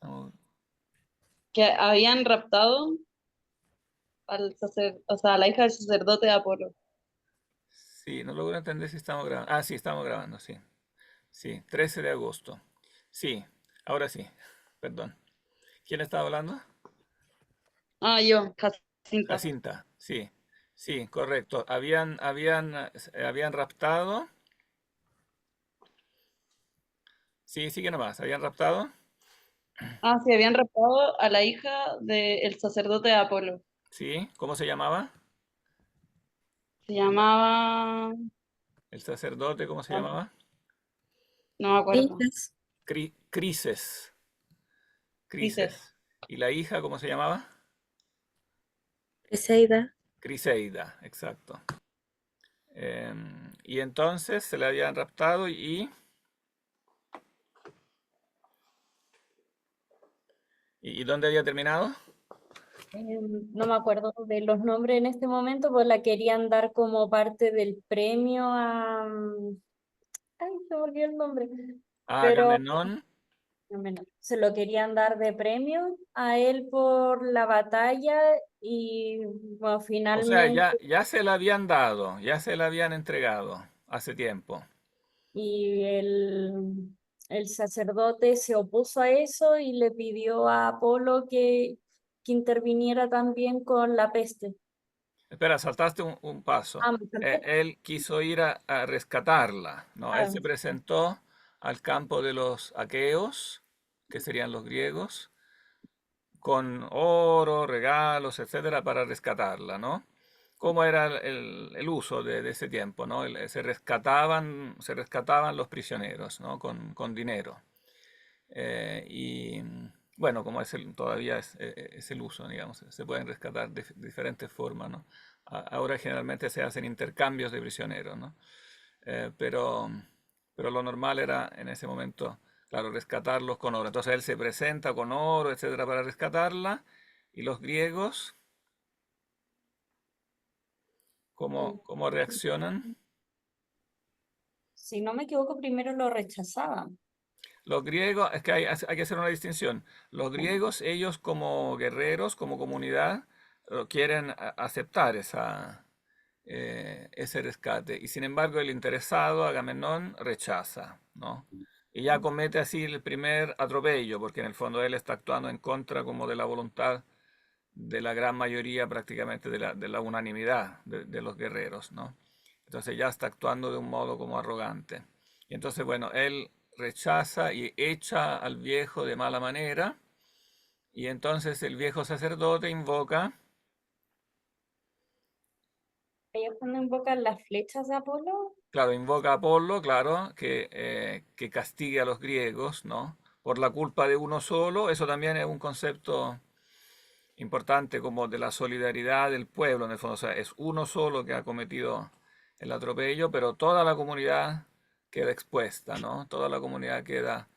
Estamos- que habían raptado o sea, a la hija del sacerdote de Apolo. Sí, no logro entender si estamos grabando. Ah, sí, estamos grabando, sí. Sí, 13 de agosto. Sí, ahora sí. Perdón. ¿Quién estaba hablando? Ah, yo, Jacinta. Jacinta, sí. Sí, correcto. Habían raptado. Sí, sigue nomás. Habían raptado. Ah, sí, habían raptado a la hija del sacerdote de Apolo. Sí, ¿cómo se llamaba? Se llamaba, El sacerdote, ¿cómo se ah, llamaba? no me acuerdo, Crises, Crises. dices. Crises. ¿Y la hija, cómo se llamaba? Criseida, Criseida, exacto. Y entonces se la habían raptado ¿y dónde había terminado? no me acuerdo de los nombres en este momento, pues la querían dar como parte del premio a... Ay, se me olvidó el nombre. A Pero Agamenón. no, se lo querían dar de premio a él por la batalla y bueno, O sea, finalmente ya se la habían dado, ya se la habían entregado hace tiempo. y el sacerdote se opuso a eso y le pidió a Apolo que interviniera también con la peste. Espera, saltaste un paso. Ah, ¿me salté? Él quiso ir a rescatarla, ¿no? Él Ah, se presentó al campo de los aqueos, que serían los griegos, con oro, regalos, etcétera, para rescatarla, ¿no? ¿Cómo era el uso de ese tiempo, ¿no? Se rescataban los prisioneros, ¿no? Con dinero. Y bueno, como todavía es el uso, digamos, se pueden rescatar de diferentes formas, ¿no? Ahora generalmente se hacen intercambios de prisioneros, ¿no? Pero lo normal era en ese momento, claro, rescatarlos con oro. Entonces él se presenta con oro, etcétera, para rescatarla. Y los griegos, eh, ¿cómo reaccionan? si no me equivoco, primero lo rechazaban. Los griegos, es que hay que hacer una distinción. Los griegos, ellos como guerreros, como comunidad, quieren aceptar ese rescate. Y sin embargo, el interesado, Agamenón, rechaza, ¿no? Y ya comete así el primer atropello, porque en el fondo él está actuando en contra como de la voluntad de la gran mayoría, prácticamente de la unanimidad de los guerreros, ¿no? Entonces ya está actuando de un modo como arrogante. Y entonces, bueno, él rechaza y echa al viejo de mala manera, y entonces el viejo sacerdote invoca, Ellos cuando invocan las flechas de Apolo, claro, invoca a Apolo, claro, que castigue a los griegos, ¿no? Por la culpa de uno solo. Eso también es un concepto importante como de la solidaridad del pueblo, en el fondo. O sea, es uno solo que ha cometido el atropello, pero toda la comunidad queda expuesta, ¿no? Toda la comunidad queda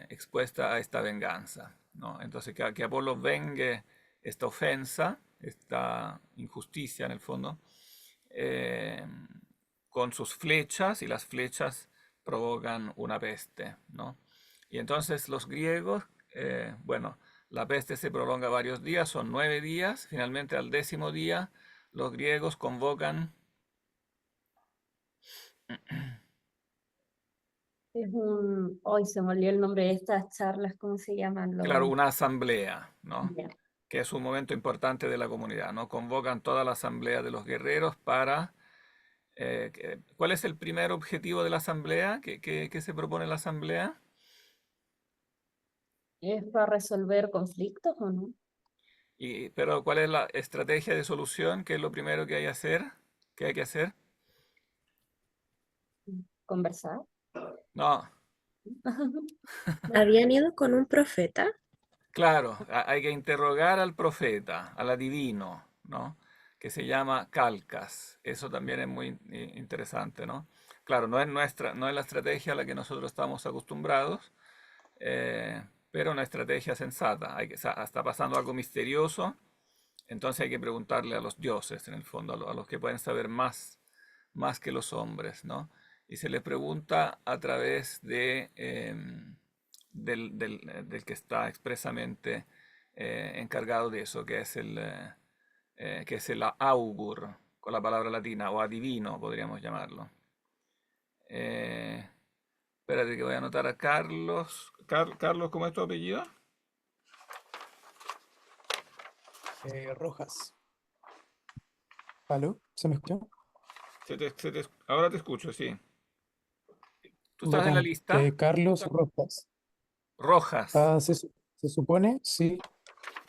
expuesta a esta venganza, ¿no? Entonces, que Apolo vengue esta ofensa, esta injusticia en el fondo, eh, con sus flechas, y las flechas provocan una peste, ¿no? Y entonces los griegos, bueno, la peste se prolonga varios días, son 9 días. Finalmente, al 10.º día, los griegos convocan, es hoy se me olvidó el nombre de estas charlas, ¿cómo se llaman? claro, una asamblea, ¿no? Ya. Que es un momento importante de la comunidad, ¿no? Convocan toda la asamblea de los guerreros para... ¿cuál es el primer objetivo de la asamblea? ¿Qué se propone la asamblea? ¿Es para resolver conflictos o no? Pero ¿cuál es la estrategia de solución? ¿Qué es lo primero que hay que hacer? ¿Qué hay que hacer? Conversar. No, ¿Habían ido con un profeta? claro, hay que interrogar al profeta, al adivino, ¿no? Que se llama Calcas. Eso también es muy interesante, ¿no? Claro, no es la estrategia a la que nosotros estamos acostumbrados, pero una estrategia sensata. Está pasando algo misterioso, entonces hay que preguntarle a los dioses, en el fondo, a los que pueden saber más que los hombres, ¿no? Y se les pregunta a través de del que está expresamente encargado de eso, que es el augur, con la palabra latina, o adivino, podríamos llamarlo. Eh, Espérate que voy a anotar a Carlos. Carlos, ¿cómo es tu apellido? Rojas. ¿Aló? ¿Se me escucha? Ahora te escucho, sí. ¿Tú estás en la Bacán. lista? Carlos Rojas. Rojas. Se supone, sí.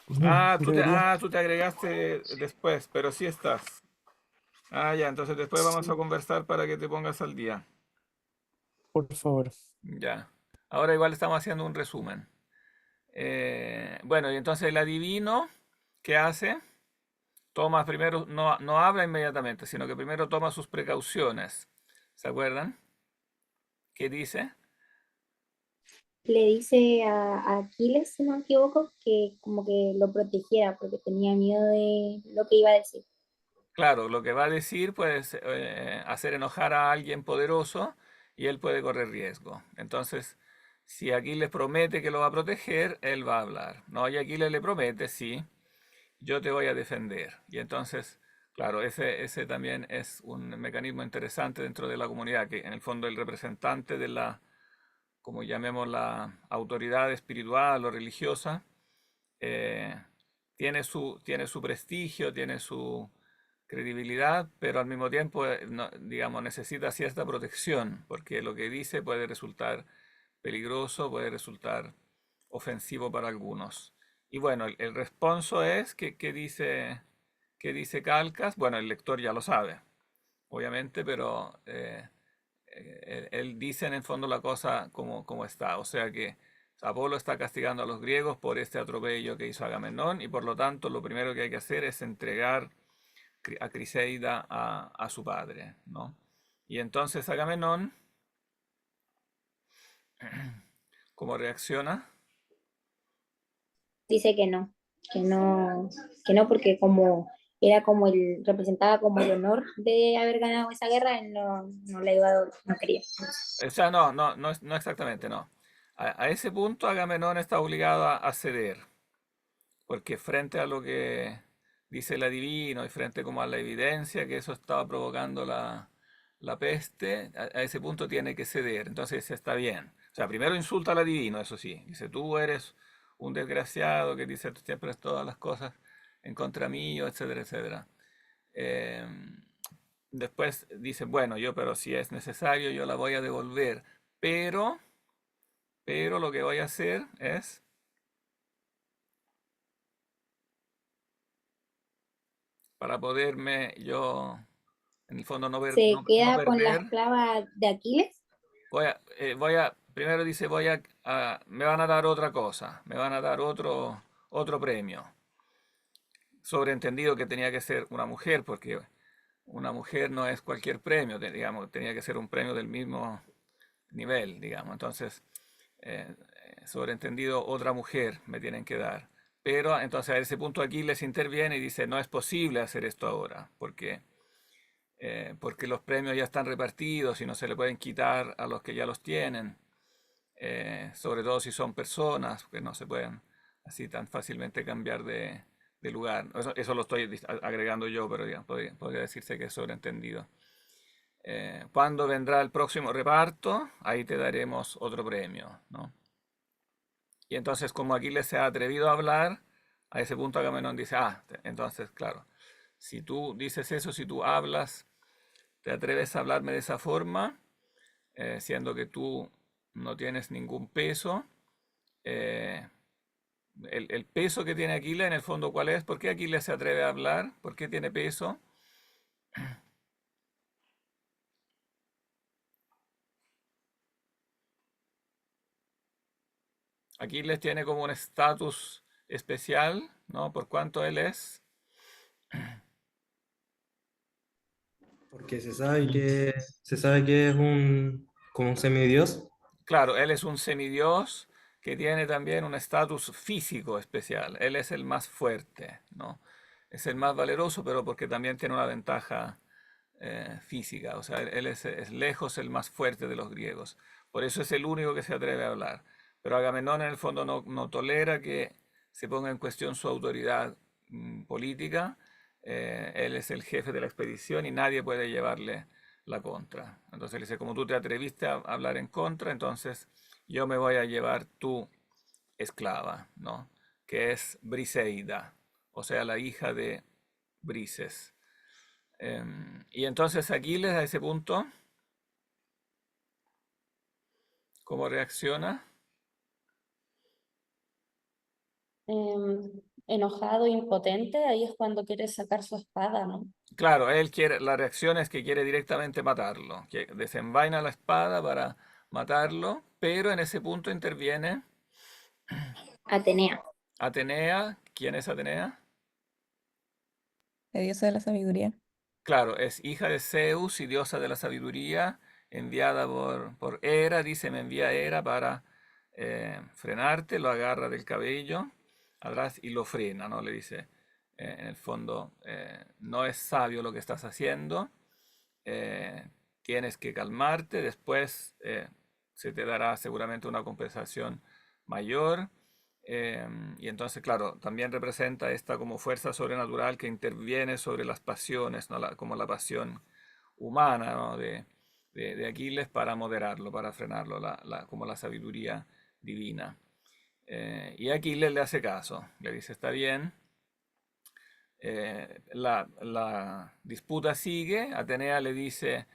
Debería. Tú te agregaste después, pero sí estás. Ah, ya, entonces después vamos a Sí, conversar para que te pongas al día. por favor. Ya. Ahora igual estamos haciendo un resumen. Bueno, y entonces el adivino, ¿qué hace? Toma primero, no habla inmediatamente, sino que primero toma sus precauciones. ¿Se acuerdan? ¿Qué dice? Le dice a Aquiles, si no me equivoco, que como que lo protegiera porque tenía miedo de lo que iba a decir. Claro, lo que va a decir puede hacer enojar a alguien poderoso y él puede correr riesgo. Entonces, si Aquiles promete que lo va a proteger, él va a hablar. No, y Aquiles le promete, sí, yo te voy a defender. Y entonces, claro, ese también es un mecanismo interesante dentro de la comunidad, que en el fondo el representante de la, como llamemos la autoridad espiritual o religiosa, eh, tiene su prestigio, tiene su credibilidad, pero al mismo tiempo, digamos, necesita cierta protección, porque lo que dice puede resultar peligroso, puede resultar ofensivo para algunos. Y bueno, el responso es que dice Calcas, bueno, el lector ya lo sabe, obviamente, pero él dice en el fondo la cosa como está. O sea que Apolo está castigando a los griegos por este atropello que hizo Agamenón y por lo tanto lo primero que hay que hacer es entregar a Criseida a su padre, ¿no? Y entonces Agamenón, ¿cómo reacciona? Dice que no, que no porque como era como representaba como el honor de haber ganado esa guerra, él no le iba a, no quería. O sea, no exactamente, no. A ese punto Agamenón está obligado a ceder, porque frente a lo que dice el adivino y frente como a la evidencia que eso estaba provocando la peste, a ese punto tiene que ceder. Entonces está bien. O sea, primero insulta al adivino, eso sí. Dice, tú eres un desgraciado que dice siempre todas las cosas en contra mío, etcétera, etcétera. Eh, Después dice, bueno, pero si es necesario, yo la voy a devolver. Pero, pero lo que voy a hacer es, para poderme yo, en el fondo, Se no queda con la perder, esclava de Aquiles. primero dice, me van a dar otra cosa, me van a dar otro premio. Sobreentendido que tenía que ser una mujer, porque una mujer no es cualquier premio, digamos, tenía que ser un premio del mismo nivel, digamos. Entonces, sobreentendido, otra mujer me tienen que dar. Pero entonces a ese punto aquí les interviene y dice, no es posible hacer esto ahora, porque los premios ya están repartidos y no se le pueden quitar a los que ya los tienen, sobre todo si son personas, que no se pueden así tan fácilmente cambiar de lugar. Eso lo estoy agregando yo, pero digamos, podría decirse que es sobreentendido. Cuando vendrá el próximo reparto, ahí te daremos otro premio, ¿no? Y entonces, como Aquiles se ha atrevido a hablar, a ese punto Agamenón dice, entonces, claro, si tú dices eso, si tú hablas, te atreves a hablarme de esa forma, siendo que tú no tienes ningún peso, eh, el peso que tiene Aquiles, en el fondo, ¿cuál es? ¿Por qué Aquiles se atreve a hablar? ¿Por qué tiene peso? Aquiles tiene como un estatus especial, ¿no? Por cuanto él es. Porque se sabe que es como un semidios. Claro, él es un semidios que tiene también un estatus físico especial. Él es el más fuerte, ¿no? Es el más valeroso, pero porque también tiene una ventaja física. O sea, él es lejos el más fuerte de los griegos. Por eso es el único que se atreve a hablar. pero Agamenón en el fondo no tolera que se ponga en cuestión su autoridad política. Él es el jefe de la expedición y nadie puede llevarle la contra. Entonces le dice, como tú te atreviste a hablar en contra, entonces yo me voy a llevar tu esclava, ¿no? Que es Briseida, o sea, la hija de Brises. Y entonces Aquiles a ese punto, ¿cómo reacciona? Enojado, impotente, ahí es cuando quiere sacar su espada, ¿no? Claro, él quiere, la reacción es que quiere directamente matarlo, que desenvaina la espada para matarlo, pero en ese punto interviene Atenea. Atenea. ¿Quién es Atenea? La diosa de la sabiduría. Claro, es hija de Zeus y diosa de la sabiduría, enviada por Hera. Dice, me envía Hera para frenarte, lo agarra del cabello atrás y lo frena, ¿no? Le dice, en el fondo, no es sabio lo que estás haciendo, eh, tienes que calmarte, después se te dará seguramente una compensación mayor. Y entonces, claro, también representa esta como fuerza sobrenatural que interviene sobre las pasiones, ¿no? Como la pasión humana, ¿no? de Aquiles para moderarlo, para frenarlo, como la sabiduría divina. Y Aquiles le hace caso, le dice, está bien. La disputa sigue, Atenea le dice,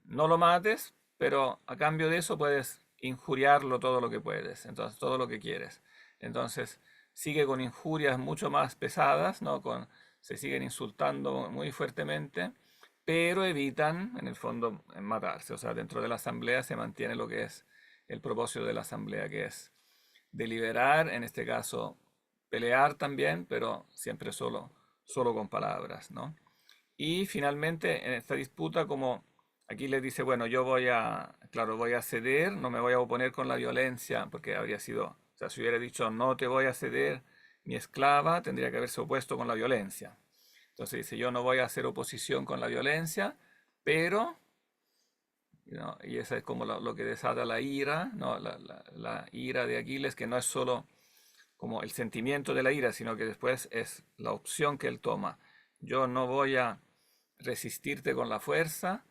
no lo mates, pero a cambio de eso puedes injuriarlo todo lo que puedes, entonces todo lo que quieres. Entonces sigue con injurias mucho más pesadas, ¿no? Se siguen insultando muy fuertemente, pero evitan en el fondo matarse. O sea, dentro de la asamblea se mantiene lo que es el propósito de la asamblea, que es deliberar, en este caso pelear también, pero siempre solo con palabras, ¿no? Y finalmente en esta disputa, como aquí le dice, bueno, claro, voy a ceder, no me voy a oponer con la violencia, porque habría sido, o sea, si hubiera dicho, no te voy a ceder mi esclava, tendría que haberse opuesto con la violencia. Entonces dice, yo no voy a hacer oposición con la violencia, pero, ¿no? Y eso es como lo que desata la ira, ¿no? La ira de Aquiles, que no es solo como el sentimiento de la ira, sino que después es la opción que él toma. Yo no voy a resistirte con la fuerza,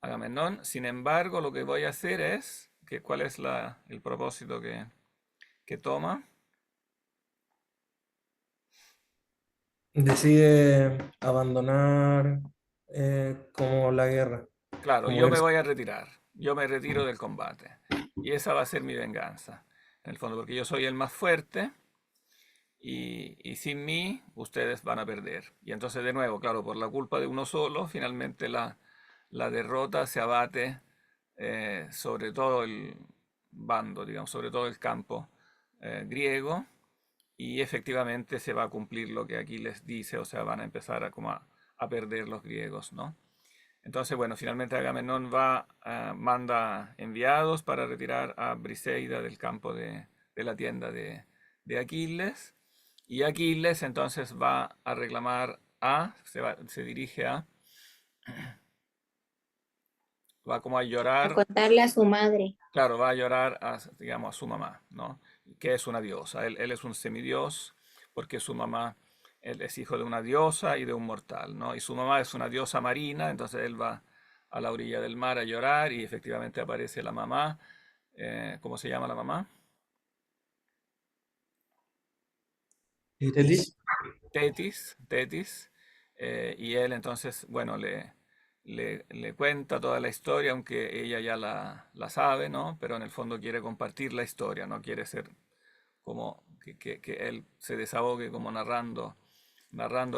Agamenón, sin embargo, lo que voy a hacer es, ¿cuál es el propósito que toma? Decide abandonar como la guerra, Claro, como yo me irse. voy a retirar, yo me retiro del combate. Y esa va a ser mi venganza, en el fondo, porque yo soy el más fuerte y sin mí ustedes van a perder. Y entonces de nuevo, claro, por la culpa de uno solo, finalmente la derrota se abate sobre todo el bando, digamos, sobre todo el campo griego, y efectivamente se va a cumplir lo que aquí les dice, o sea, van a empezar a perder los griegos, ¿no? Entonces, bueno, finalmente Agamenón manda enviados para retirar a Briseida del campo de la tienda de Aquiles. Y Aquiles entonces va a reclamar se dirige va como a A llorar, contarle a su madre. claro, va a llorar digamos, a su mamá, ¿no? Que es una diosa. Él es un semidios porque su mamá, él es hijo de una diosa y de un mortal, ¿no? Y su mamá es una diosa marina, entonces él va a la orilla del mar a llorar y efectivamente aparece la mamá. ¿Cómo se llama la mamá? ¿Entendí? Tetis, y él entonces, bueno, le cuenta toda la historia, aunque ella ya la sabe, ¿no? Pero en el fondo quiere compartir la historia, no quiere ser como que él se desahogue como narrando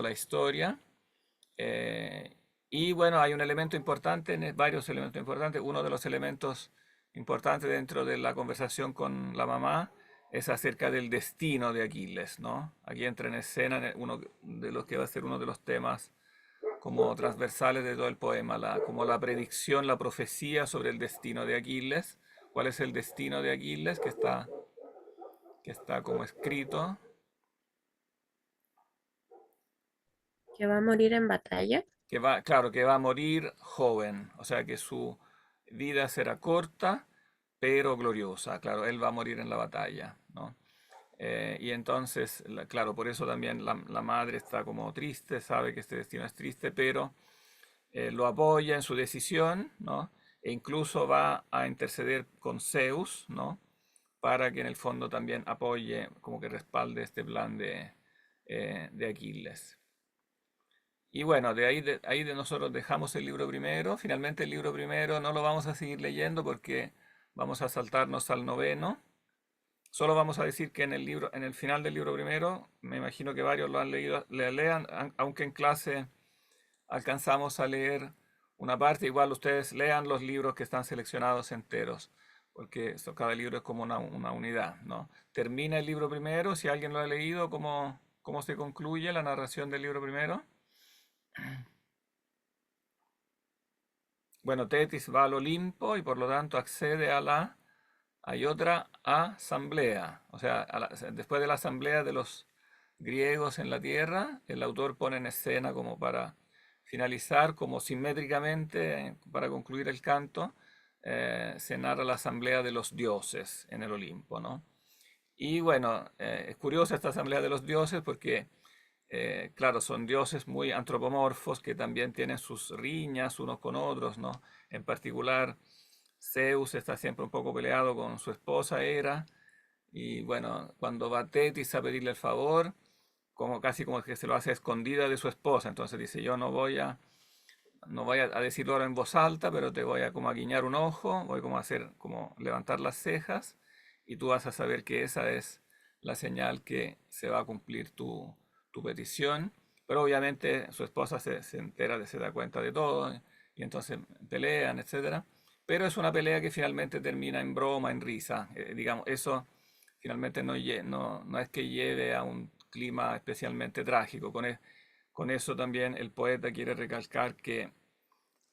la historia. Eh, y bueno, hay un elemento importante, varios elementos importantes. Uno de los elementos importantes dentro de la conversación con la mamá es acerca del destino de Aquiles, ¿no? Aquí entra en escena uno de los que va a ser uno de los temas como transversales de todo el poema, como la predicción, la profecía sobre el destino de Aquiles. ¿Cuál es el destino de Aquiles que está como escrito? ¿Que va a morir en batalla? Claro, que va a morir joven, o sea que su vida será corta, pero gloriosa. Claro, él va a morir en la batalla, ¿no? Y entonces, claro, por eso también la madre está como triste, sabe que este destino es triste, pero lo apoya en su decisión, ¿no? E incluso va a interceder con Zeus, ¿no? Para que en el fondo también apoye, como que respalde este plan de Aquiles. Y bueno, ahí de nosotros dejamos el libro primero. Finalmente el libro primero no lo vamos a seguir leyendo porque vamos a saltarnos al noveno. Solo vamos a decir que en el libro, en el final del libro primero, me imagino que varios lo han leído, le lean, aunque en clase alcanzamos a leer una parte, igual ustedes lean los libros que están seleccionados enteros, porque cada libro es como una unidad, ¿no? Termina el libro primero, si alguien lo ha leído, ¿cómo se concluye la narración del libro primero? Bueno, Tetis va al Olimpo y por lo tanto accede hay otra asamblea. O sea, después de la asamblea de los griegos en la tierra, el autor pone en escena como para finalizar, como simétricamente, para concluir el canto, se narra la asamblea de los dioses en el Olimpo, ¿no? Y bueno, es curiosa esta asamblea de los dioses porque claro, son dioses muy antropomorfos que también tienen sus riñas unos con otros, ¿no? En particular, Zeus está siempre un poco peleado con su esposa Hera, y bueno, cuando va Tetis a pedirle el favor, como casi como que se lo hace a escondida de su esposa, entonces dice, yo no voy a decirlo ahora en voz alta, pero te voy a como a guiñar un ojo, voy como a hacer, como levantar las cejas, y tú vas a saber que esa es la señal que se va a cumplir tu petición. Pero obviamente su esposa se entera, se da cuenta de todo, y entonces pelean, etcétera. Pero es una pelea que finalmente termina en broma, en risa. Digamos, eso finalmente no es que lleve a un clima especialmente trágico. Con eso también el poeta quiere recalcar que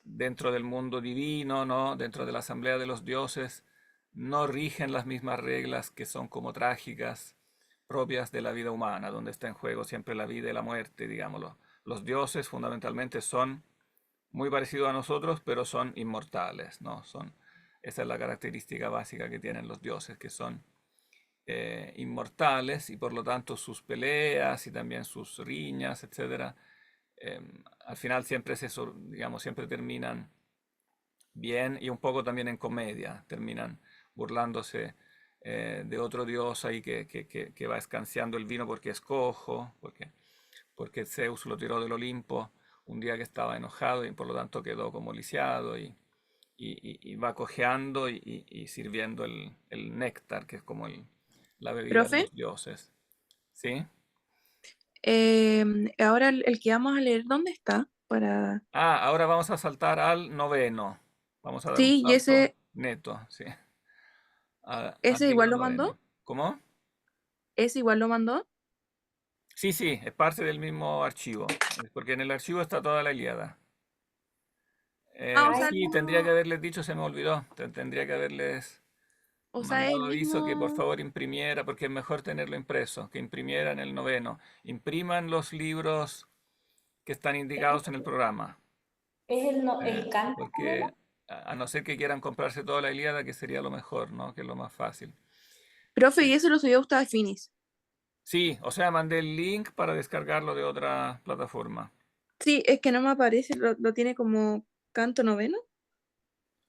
dentro del mundo divino, ¿no? Dentro de la asamblea de los dioses, no rigen las mismas reglas que son como trágicas, propias de la vida humana, donde está en juego siempre la vida y la muerte, digámoslo. Los dioses fundamentalmente son muy parecidos a nosotros, pero son inmortales, ¿no? Esa es la característica básica que tienen los dioses, que son inmortales, y por lo tanto sus peleas y también sus riñas, etcétera, al final siempre digamos, siempre terminan bien, y un poco también en comedia, terminan burlándose de otro dios ahí que va escanciando el vino porque es cojo, porque Zeus lo tiró del Olimpo un día que estaba enojado y por lo tanto quedó como lisiado, y va cojeando y sirviendo el néctar, que es como la bebida de Profe, los dioses. ¿Sí? ahora el que vamos a leer, ¿dónde está? Ahora vamos a saltar al noveno. Vamos a dar un Sí, y salto neto, sí, al ese igual libro lo mandó. noveno. ¿Cómo? Ese igual lo mandó. Sí, sí, es parte del mismo archivo, porque en el archivo está toda la Ilíada. Ah, Ay, Sí, tendría que haberles dicho, se me olvidó. Tendría que haberles o sea, el mandado aviso que por mismo. favor imprimiera, porque es mejor tenerlo impreso, que imprimiera en el noveno. Impriman los libros que están indicados en el programa, Es el, no, el canto, porque a no ser que quieran comprarse toda la Ilíada, que sería lo mejor, ¿no? Que es lo más fácil. Profe, y eso lo subió usted a Finis. Sí, o sea, mandé el link para descargarlo de otra plataforma. Sí, es que no me aparece, lo tiene como canto noveno.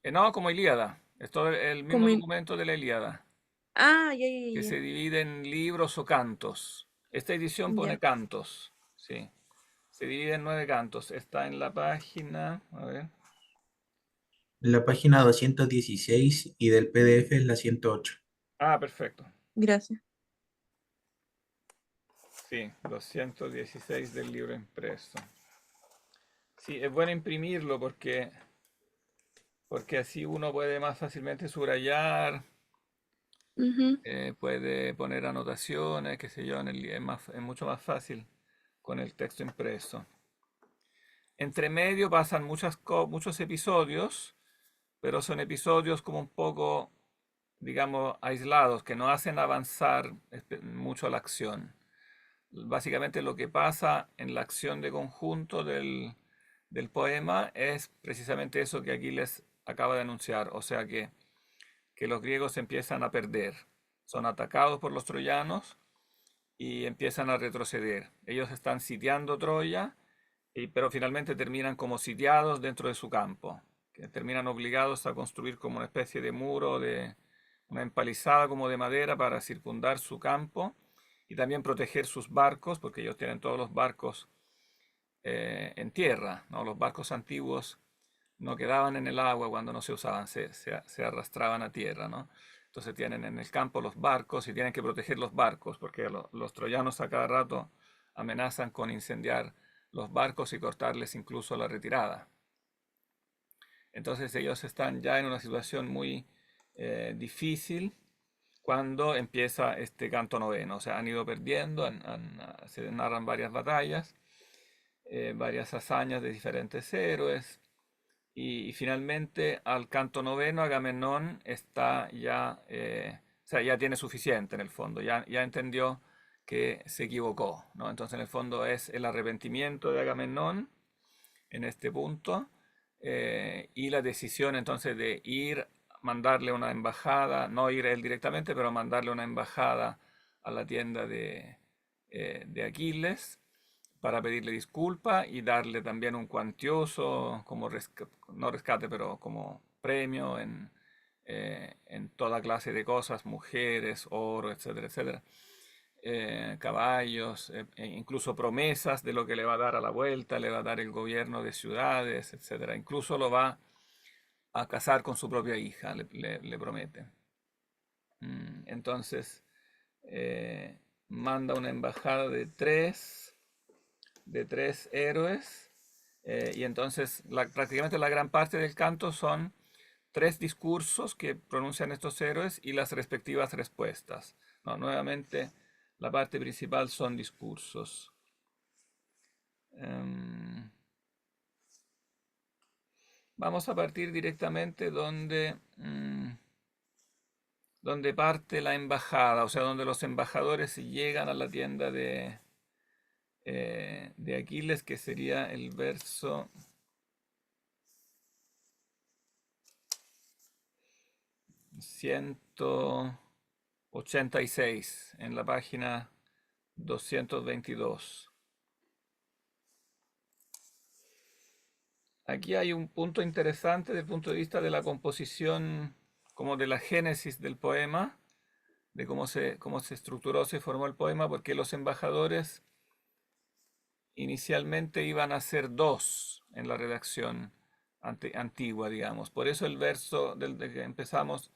No, como Ilíada. Es todo el mismo Como documento de la Ilíada, Ah, ya, ya, que ya, se divide en libros o cantos. Esta edición ya. pone Ya. cantos, sí. Se divide en 9 cantos. Está en la página, a ver. En la página 216 y del PDF es la 108. Perfecto. Gracias. Sí, 216 del libro impreso. Sí, es bueno imprimirlo porque así uno puede más fácilmente subrayar, Ujú. puede poner anotaciones, qué sé yo, es mucho más fácil con el texto impreso. Entre medio pasan muchos episodios, pero son episodios como un poco, digamos, aislados, que no hacen avanzar mucho la acción. Básicamente lo que pasa en la acción de conjunto del poema es precisamente eso que aquí les acaba de anunciar. O sea que que los griegos empiezan a perder. Son atacados por los troyanos y empiezan a retroceder. Ellos están sitiando Troya, pero finalmente terminan como sitiados dentro de su campo, que terminan obligados a construir como una especie de muro, de una empalizada como de madera para circundar su campo y también proteger sus barcos, porque ellos tienen todos los barcos en tierra, ¿no? Los barcos antiguos no quedaban en el agua cuando no se usaban, se arrastraban a tierra, ¿no? Entonces tienen en el campo los barcos y tienen que proteger los barcos, porque los troyanos a cada rato amenazan con incendiar los barcos y cortarles incluso la retirada. Entonces ellos están ya en una situación muy difícil cuando empieza este canto noveno. O sea, han ido perdiendo, se narran varias batallas, varias hazañas de diferentes héroes. Y finalmente al canto noveno Agamenón está ya, o sea, ya tiene suficiente en el fondo, ya entendió que se equivocó, ¿no? Entonces en el fondo es el arrepentimiento de Agamenón en este punto y la decisión entonces de mandarle una embajada, no ir él directamente, pero mandarle una embajada a la tienda de Aquiles para pedirle disculpa y darle también un cuantioso, como no rescate, pero como premio en toda clase de cosas, mujeres, oro, etcétera, etcétera, caballos, incluso promesas de lo que le va a dar a la vuelta, le va a dar el gobierno de ciudades, etcétera. Incluso lo va a casar con su propia hija, le promete. Entonces, manda una embajada de tres héroes, y entonces prácticamente la gran parte del canto son 3 discursos que pronuncian estos héroes y las respectivas respuestas. No, nuevamente la parte principal son discursos. Vamos a partir directamente donde parte la embajada, o sea, donde los embajadores llegan a la tienda de Aquiles, que sería el verso 186 en la página 222. Aquí hay un punto interesante desde el punto de vista de la composición, como de la génesis del poema, de cómo se estructuró, se formó el poema, porque los embajadores inicialmente iban a ser 2 en la redacción antigua, digamos. Por eso el verso del que empezamos,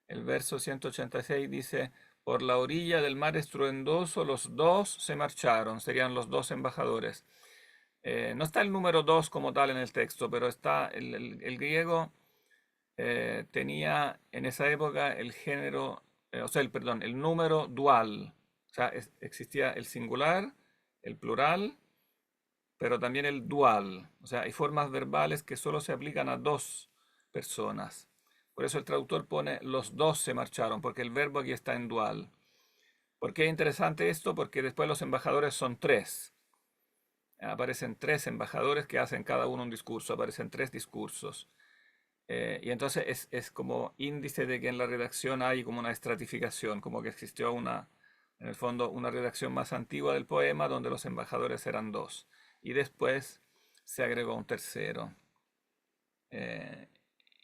el verso 186 dice: por la orilla del mar estruendoso los 2 se marcharon, serían los 2 embajadores. No está el número 2 como tal en el texto, pero está el griego tenía en esa época el género, el número dual. O sea, existía el singular, el plural, pero también el dual. O sea, hay formas verbales que solo se aplican a 2 personas. Por eso el traductor pone los 2 se marcharon, porque el verbo aquí está en dual. ¿Por qué es interesante esto? Porque después los embajadores son 3. Aparecen 3 embajadores que hacen cada uno un discurso, aparecen 3 discursos. Y entonces es como índice de que en la redacción hay como una estratificación, como que existió en el fondo, una redacción más antigua del poema donde los embajadores eran 2. Y después se agregó un tercero.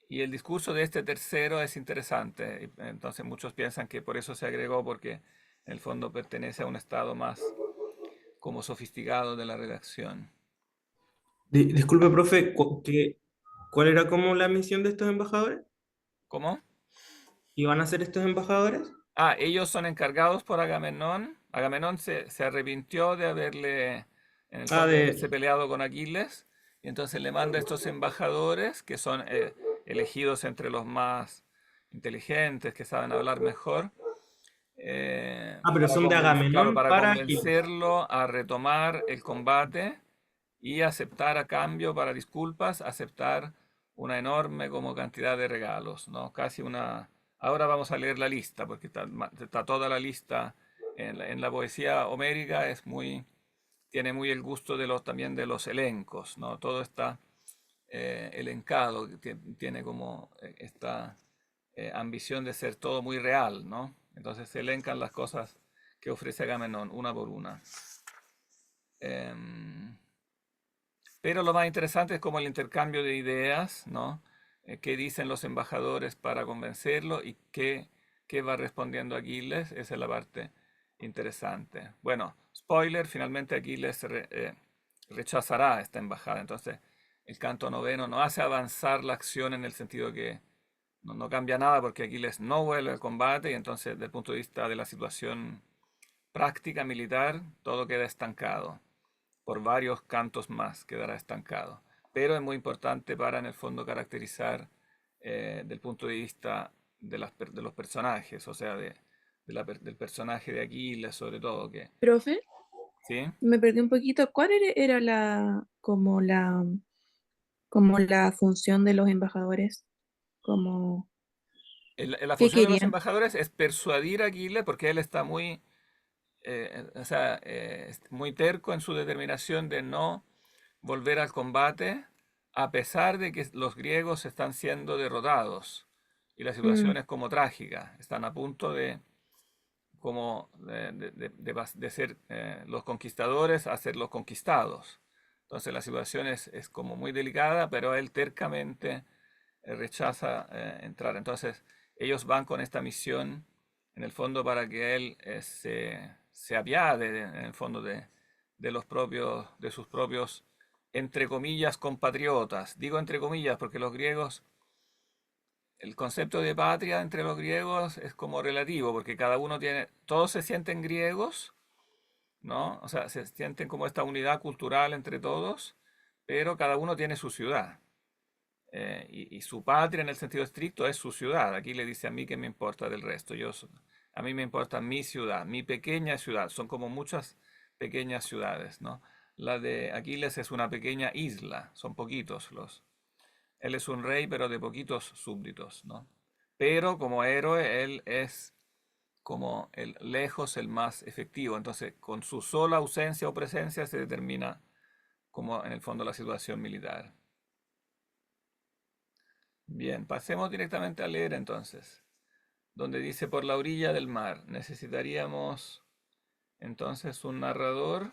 Y el discurso de este tercero es interesante. Entonces muchos piensan que por eso se agregó, porque en el fondo pertenece a un estado más como sofisticado de la redacción. Disculpe, profe, ¿cuál era como la misión de estos embajadores? ¿Cómo? ¿Iban a ser estos embajadores? Ellos son encargados por Agamenón. Agamenón se arrepintió de haberse peleado con Aquiles, y entonces le manda a estos embajadores que son elegidos entre los más inteligentes, que saben hablar mejor. Pero son de Agamenón para convencerlo a retomar el combate y aceptar a cambio, para disculpas, aceptar una enorme como cantidad de regalos, ¿no? Casi una... Ahora vamos a leer la lista, porque está toda la lista en la poesía homérica, tiene muy el gusto también de los elencos, ¿no? Todo está elencado, tiene como esta ambición de ser todo muy real, ¿no? Entonces se elencan las cosas que ofrece Agamenón una por una. Em, pero lo más interesante es como el intercambio de ideas, ¿no? ¿Qué dicen los embajadores para convencerlo y qué va respondiendo Aquiles? Esa es la parte interesante. Bueno, spoiler, finalmente Aquiles rechazará esta embajada. Entonces, el canto noveno no hace avanzar la acción en el sentido que no cambia nada porque Aquiles no vuelve al combate y entonces, desde el punto de vista de la situación práctica militar, todo queda estancado. Por varios cantos más quedará estancado. Pero es muy importante para, en el fondo, caracterizar del punto de vista de los personajes, o sea, del personaje de Aquiles, sobre todo, que, Profe, ¿sí? me perdí un poquito. ¿Cuál era como la función de los embajadores? Como, La ¿qué función de los querían? embajadores es persuadir a Aquiles, porque él está o sea, muy terco en su determinación de no volver al combate, a pesar de que los griegos están siendo derrotados y la situación Mm, es como trágica. Están a punto de, como de ser los conquistadores a ser los conquistados. Entonces la situación es como muy delicada, pero él tercamente rechaza entrar. Entonces ellos van con esta misión en el fondo para que él se apiade en el fondo de los propios, de sus propios, entre comillas, compatriotas. Digo entre comillas porque los griegos, el concepto de patria entre los griegos es como relativo, porque cada uno tiene, todos se sienten griegos, ¿no? O sea, se sienten como esta unidad cultural entre todos, pero cada uno tiene su ciudad. Y su patria en el sentido estricto es su ciudad. Aquí le dice a mí que me importa del resto. A mí me importa mi ciudad, mi pequeña ciudad. Son como muchas pequeñas ciudades, ¿no? La de Aquiles es una pequeña isla, son poquitos los. Él es un rey, pero de poquitos súbditos, ¿no? Pero como héroe, él es como el lejos el más efectivo. Entonces, con su sola ausencia o presencia se determina como en el fondo la situación militar. Bien, pasemos directamente a leer entonces, donde dice por la orilla del mar. Necesitaríamos entonces un narrador,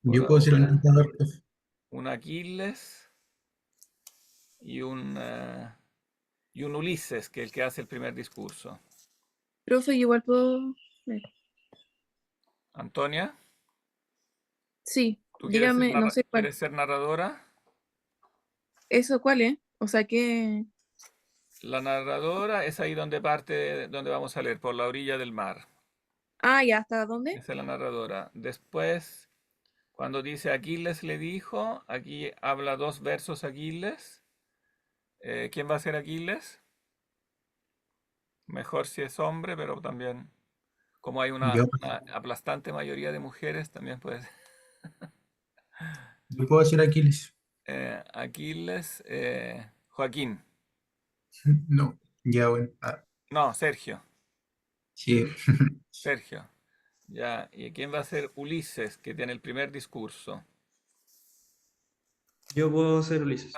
por Yo puedo ser el ahora, narrador, profe. un Aquiles y un Ulises, que es el que hace el primer discurso. profe, yo igual puedo ver. Antonia, Sí, ¿tú dígame, no sé cuál. quieres ser narradora? ¿Eso cuál es? O sea, que... La narradora es ahí donde parte, donde vamos a leer, por la orilla del mar. Ah, ya, ¿hasta dónde? Esa es la narradora. Después, cuando dice Aquiles le dijo, aquí habla dos versos Aquiles. ¿Quién va a ser Aquiles? Mejor si es hombre, pero también, como hay una Yo, aplastante mayoría de mujeres, también puede ser. yo puedo ser Aquiles. Aquiles, Joaquín. No, ya bueno. No, Sergio. Sí. Sergio. Ya. ¿Y quién va a ser Ulises, que tiene el primer discurso? Yo puedo ser Ulises.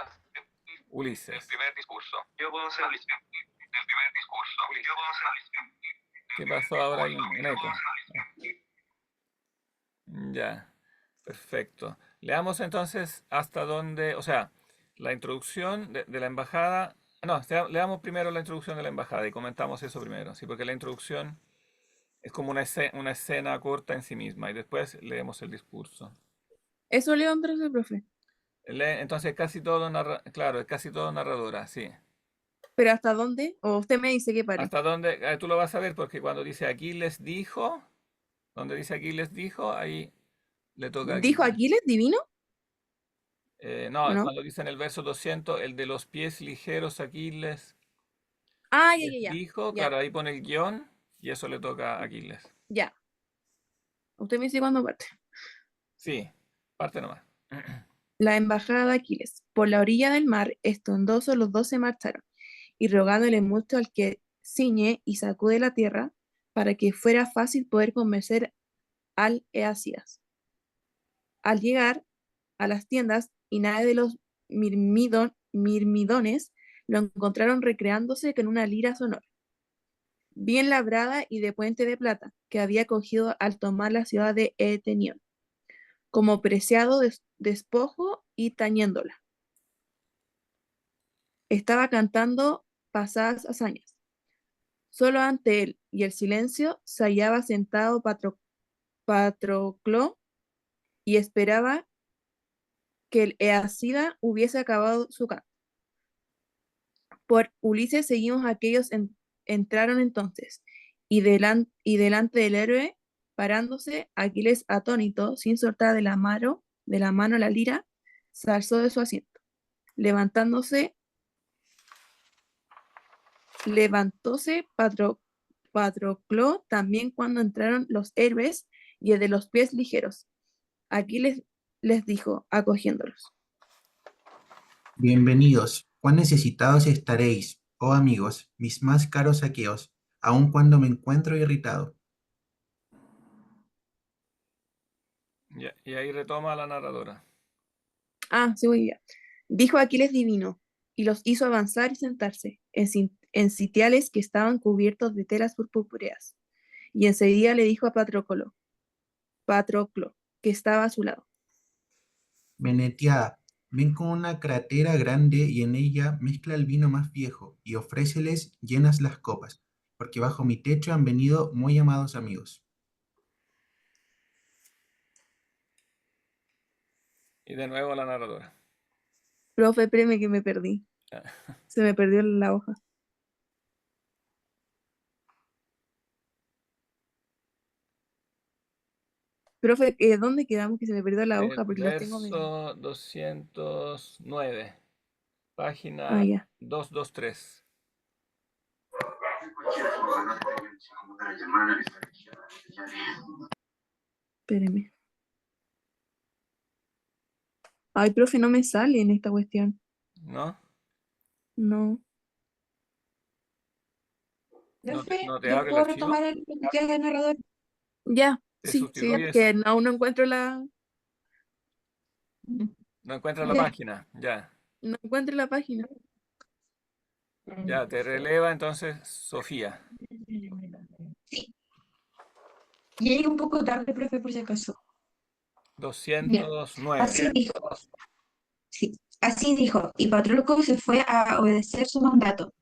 Ulises. El primer discurso. Yo puedo ser Ulises. El primer discurso. Yo puedo ser Ulises. ¿Qué pasó ahora? Hay un eco. Ya. Perfecto. Leamos entonces hasta dónde, o sea, la introducción de la embajada. No, leamos primero la introducción de la embajada y comentamos eso primero, sí, porque la introducción es como una escena corta en sí misma y después leemos el discurso. Eso leo entonces, profe. Entonces casi todo, claro, es casi todo narradora, sí. ¿Pero hasta dónde? O usted me dice que pare. ¿Hasta dónde? Tú lo vas a ver porque cuando dice Aquiles dijo, donde dice Aquiles dijo, ahí le toca a ¿Dijo Aquiles. Aquiles divino? No, ¿O es no? cuando dice en el verso 200, el de los pies ligeros Aquiles Ah, ya, les ya, ya. dijo, Ya, claro, ahí pone el guión y eso le toca a Aquiles. ya. Usted me dice cuándo parte. Sí, parte nomás. La embajada de Aquiles. Por la orilla del mar, estondosos los dos se marcharon, y rogándole mucho al que ciñe y sacude la tierra, para que fuera fácil poder convencer al Eacías. Al llegar a las tiendas, y nadie de los mirmidones lo encontraron recreándose con una lira sonora, bien labrada y de puente de plata, que había cogido al tomar la ciudad de Etenión, como preciado despojo y tañéndola. Estaba cantando pasadas hazañas. Solo ante él y el silencio se hallaba sentado Patroclo y esperaba que el Eacida hubiese acabado su canto. Por Ulises seguimos aquellos entraron entonces, y delante del héroe, parándose, Aquiles atónito, sin soltar de la mano la lira, se alzó de su asiento. Levantóse Patroclo también cuando entraron los héroes y el de los pies ligeros. Aquiles les dijo, acogiéndolos. Bienvenidos, cuán necesitados estaréis, oh amigos, mis más caros aqueos, aun cuando me encuentro irritado. Y ahí retoma la narradora. Sí, muy bien. Dijo Aquiles divino, y los hizo avanzar y sentarse en sitiales que estaban cubiertos de telas purpúreas. Y enseguida le dijo a Patroclo, que estaba a su lado. Menetiada, ven con una crátera grande y en ella mezcla el vino más viejo y ofréceles llenas las copas, porque bajo mi techo han venido muy amados amigos. Y de nuevo la narradora. Profe, espéreme que me perdí. Ah, Se me perdió la hoja. Profe, ¿dónde quedamos que se me perdió la hoja? Porque las tengo Verso 209, Ah, página ya. 223. Espéreme. Ay, profe, no me sale en esta cuestión. ¿No? No. Profe, ¿No te ¿yo abre el puedo archivo? retomar el que es el narrador? Ya, ¿Te sí, es sustituyes? que aún no encuentro ¿No encuentras la Ya. página? Ya. no encuentro la página. Ya, te releva entonces Sofía. Sí. Llegué un poco tarde, profe, por si acaso. Ya. 209. Así dijo. Sí. Así dijo, y Patroclo se fue a obedecer su mandato.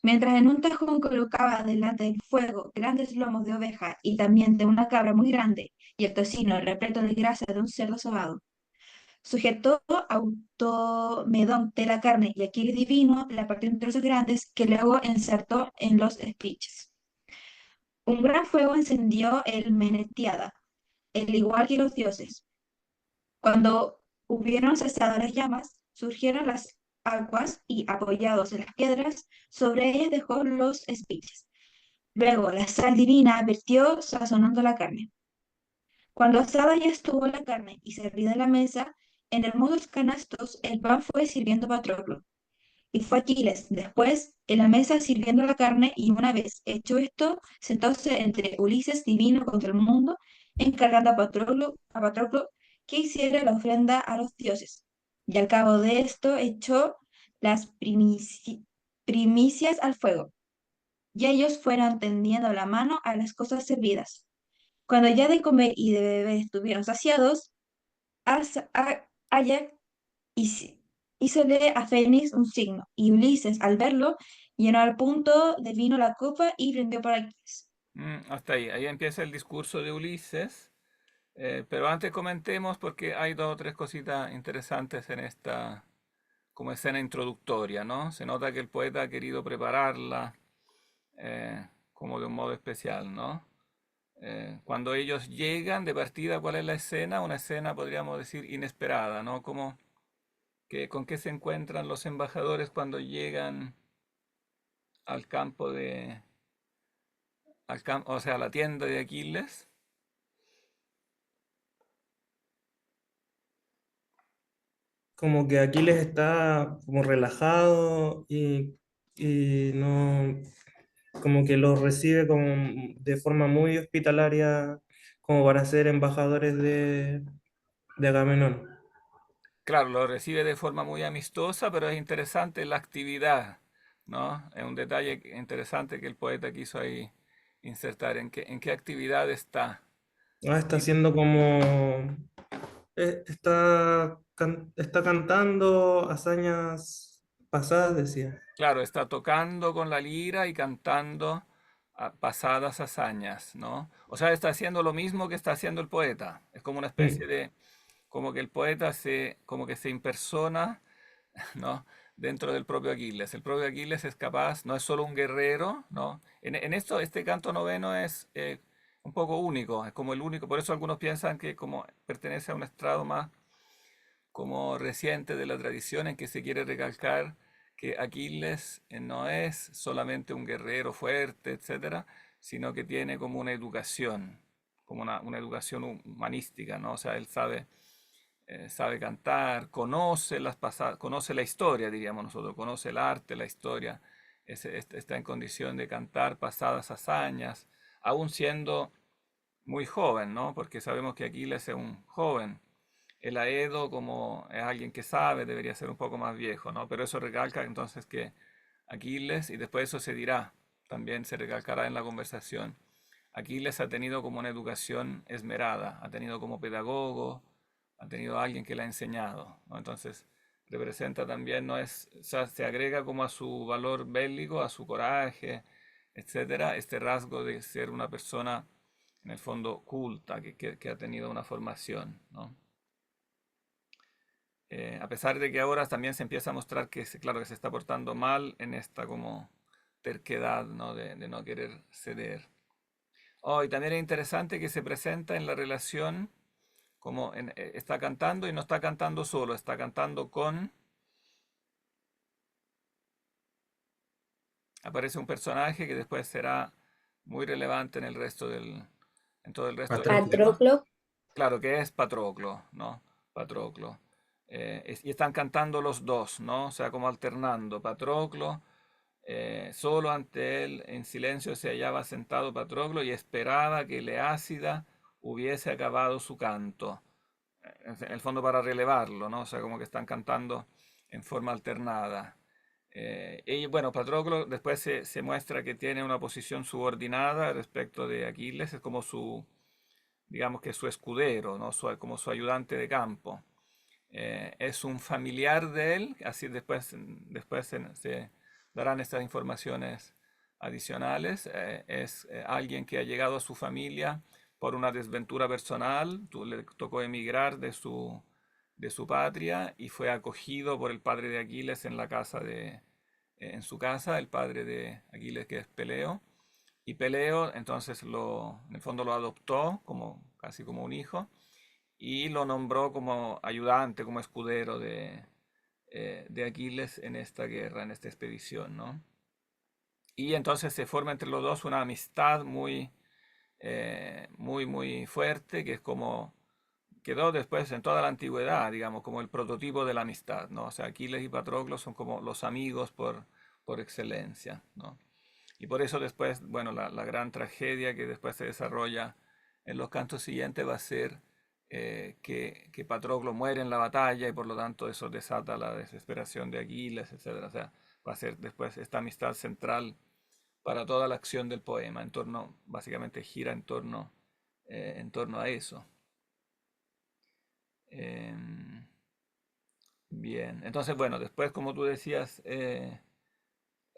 Mientras en un tejón colocaba delante del fuego grandes lomos de oveja y también de una cabra muy grande, y el tocino repleto de grasa de un cerdo sobado. Sujetó Automedón de la carne y Aquiles divino la partió en trozos grandes que luego insertó en los espiches. Un gran fuego encendió el Menetiada, el igual que los dioses. Cuando hubieron cesado las llamas, surgieron las aguas y, apoyados en las piedras, sobre ellas dejó los espiches. Luego la sal divina vertió sazonando la carne. Cuando asada ya estuvo la carne y servida en la mesa, en hermosos canastos el pan fue sirviendo Patroclo. Y fue Aquiles, después, en la mesa sirviendo la carne, y una vez hecho esto, sentóse entre Ulises divino contra el mundo, encargando a Patroclo que hiciera la ofrenda a los dioses. Y al cabo de esto echó las primicias al fuego, y ellos fueron tendiendo la mano a las cosas servidas. Cuando ya de comer y de beber estuvieron saciados, Ayax hízole a Fénix un signo, y Ulises, al verlo, llenó al punto de vino la copa y brindó para Aquiles. Hasta ahí. Ahí empieza el discurso de Ulises. Pero antes comentemos porque hay dos o tres cositas interesantes en esta como escena introductoria, ¿no? Se nota que el poeta ha querido prepararla como de un modo especial, ¿no? Cuando ellos llegan de partida, ¿cuál es la escena? Una escena, podríamos decir, inesperada, ¿no? Como ¿con qué se encuentran los embajadores cuando llegan al campo o sea, a la tienda de Aquiles? Como que Aquiles está como relajado y no, como que los recibe como de forma muy hospitalaria como para ser embajadores de Agamenón. Claro, lo recibe de forma muy amistosa, pero es interesante la actividad, ¿no? Es un detalle interesante que el poeta quiso ahí insertar. En qué actividad está? Está Y, haciendo como... está cantando hazañas pasadas, decía. claro, está tocando con la lira y cantando pasadas hazañas, ¿no? O sea, está haciendo lo mismo que está haciendo el poeta. Es como una especie Mm. de, como que el poeta como que se impersona, ¿no? Dentro del propio Aquiles. El propio Aquiles es capaz, no es solo un guerrero, ¿no? En esto, este canto noveno es un poco único, es como el único, por eso algunos piensan que como pertenece a un estrado más como reciente de la tradición en que se quiere recalcar que Aquiles no es solamente un guerrero fuerte, etcétera, sino que tiene como una educación, como una educación humanística, ¿no? O sea, él sabe cantar, conoce la historia, diríamos nosotros, conoce el arte, la historia, está en condición de cantar pasadas hazañas, aún siendo muy joven, ¿no? Porque sabemos que Aquiles es un joven. El Aedo, como es alguien que sabe, debería ser un poco más viejo, ¿no? Pero eso recalca entonces que Aquiles, y después eso se dirá, también se recalcará en la conversación, Aquiles ha tenido como una educación esmerada, ha tenido como pedagogo, ha tenido alguien que le ha enseñado, ¿no? Entonces representa también, no es, o sea, se agrega como a su valor bélico, a su coraje, etcétera, este rasgo de ser una persona en el fondo culta, que ha tenido una formación, ¿no? A pesar de que ahora también se empieza a mostrar que, claro, que se está portando mal en esta como terquedad, ¿no? De no querer ceder. Oh, y también es interesante que se presenta en la relación como está cantando y no está cantando solo, está cantando con... Aparece un personaje que después será muy relevante en el resto en todo el resto del Patroclo. poema. Patroclo, Claro que es Patroclo, ¿no? Patroclo. Y están cantando los dos, ¿no? O sea, como alternando. Patroclo, solo ante él, en silencio, se hallaba sentado Patroclo y esperaba que Leácida hubiese acabado su canto. En el fondo para relevarlo, ¿no? O sea, como que están cantando en forma alternada. Y bueno, Patroclo después se muestra que tiene una posición subordinada respecto de Aquiles, es como su, digamos que su escudero, ¿no? Como su ayudante de campo. Es un familiar de él, así después se darán estas informaciones adicionales. Es alguien que ha llegado a su familia por una desventura personal, le tocó emigrar de su patria y fue acogido por el padre de Aquiles en la casa en su casa, el padre de Aquiles que es Peleo. Y Peleo entonces en el fondo lo adoptó como casi como un hijo y lo nombró como ayudante, como escudero de Aquiles en esta guerra, en esta expedición, ¿no? Y entonces se forma entre los dos una amistad muy fuerte, que es como quedó después en toda la antigüedad, digamos, como el prototipo de la amistad, ¿no? O sea, Aquiles y Patroclo son como los amigos por excelencia, ¿no? Y por eso después, bueno, la gran tragedia que después se desarrolla en los cantos siguientes va a ser que Patroclo muere en la batalla y por lo tanto eso desata la desesperación de Aquiles, etcétera. O sea, va a ser después esta amistad central para toda la acción del poema, básicamente gira en torno a eso. Em, bien, entonces bueno, después como tú decías,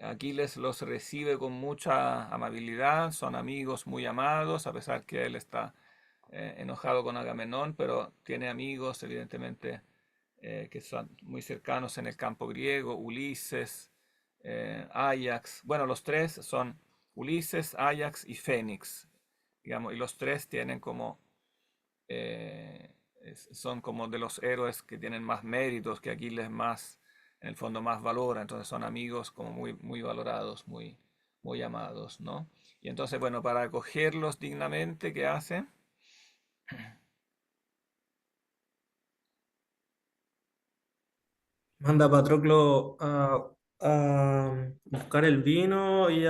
Aquiles los recibe con mucha amabilidad, son amigos muy amados, a pesar que él está enojado con Agamenón, pero tiene amigos evidentemente que son muy cercanos en el campo griego, Ulises, Ajax, bueno, los tres son Ulises, Ajax y Fénix, digamos, y los tres tienen como son como de los héroes que tienen más méritos, que Aquiles más, en el fondo más valora, entonces son amigos como muy valorados, muy amados, ¿no? Y entonces, bueno, para acogerlos dignamente, ¿qué hace? Manda a Patroclo a buscar el vino y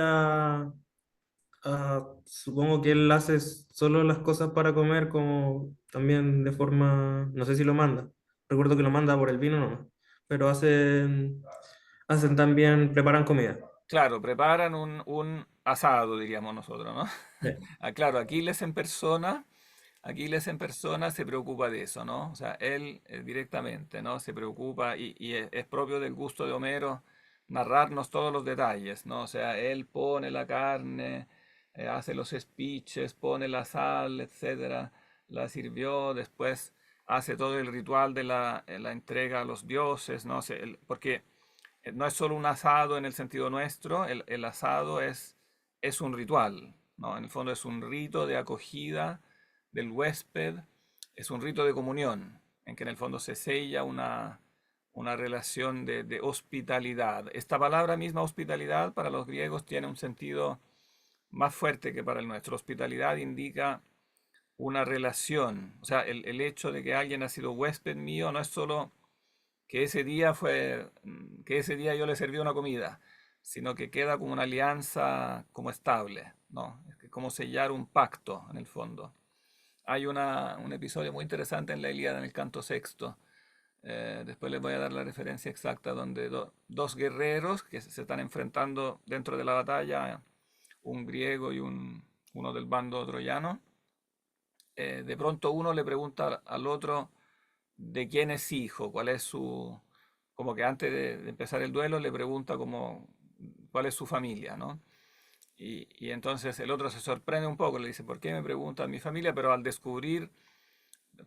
supongo que él hace solo las cosas para comer, como también de forma, no sé si lo manda. Recuerdo que lo manda por el vino nomás. Pero hacen también, preparan comida. Claro, preparan un asado, diríamos nosotros, ¿no? Sí. Ah, claro, Aquiles en persona se preocupa de eso, ¿no? O sea, él directamente, ¿no? Se preocupa y es propio del gusto de Homero narrarnos todos los detalles, ¿no? O sea, él pone la carne, hace los speeches, pone la sal, etcétera, la sirvió, después hace todo el ritual de la entrega a los dioses, ¿no? Porque no es solo un asado en el sentido nuestro, el asado es un ritual, ¿no? En el fondo es un rito de acogida del huésped, es un rito de comunión, en que en el fondo se sella una relación de hospitalidad. Esta palabra misma, hospitalidad, para los griegos tiene un sentido más fuerte que para el nuestro. Hospitalidad indica una relación, o sea, el hecho de que alguien ha sido huésped mío no es solo que ese día yo le serví una comida, sino que queda como una alianza como estable, ¿no? Es que como sellar un pacto en el fondo. Hay un episodio muy interesante en la Ilíada, en el canto sexto. Después les voy a dar la referencia exacta, donde dos guerreros que se están enfrentando dentro de la batalla, un griego y uno del bando troyano. De pronto uno le pregunta al otro de quién es hijo, cuál es su, como que antes de empezar el duelo le pregunta como cuál es su familia, ¿no? Y entonces el otro se sorprende un poco, le dice, ¿por qué me preguntan mi familia? Pero al descubrir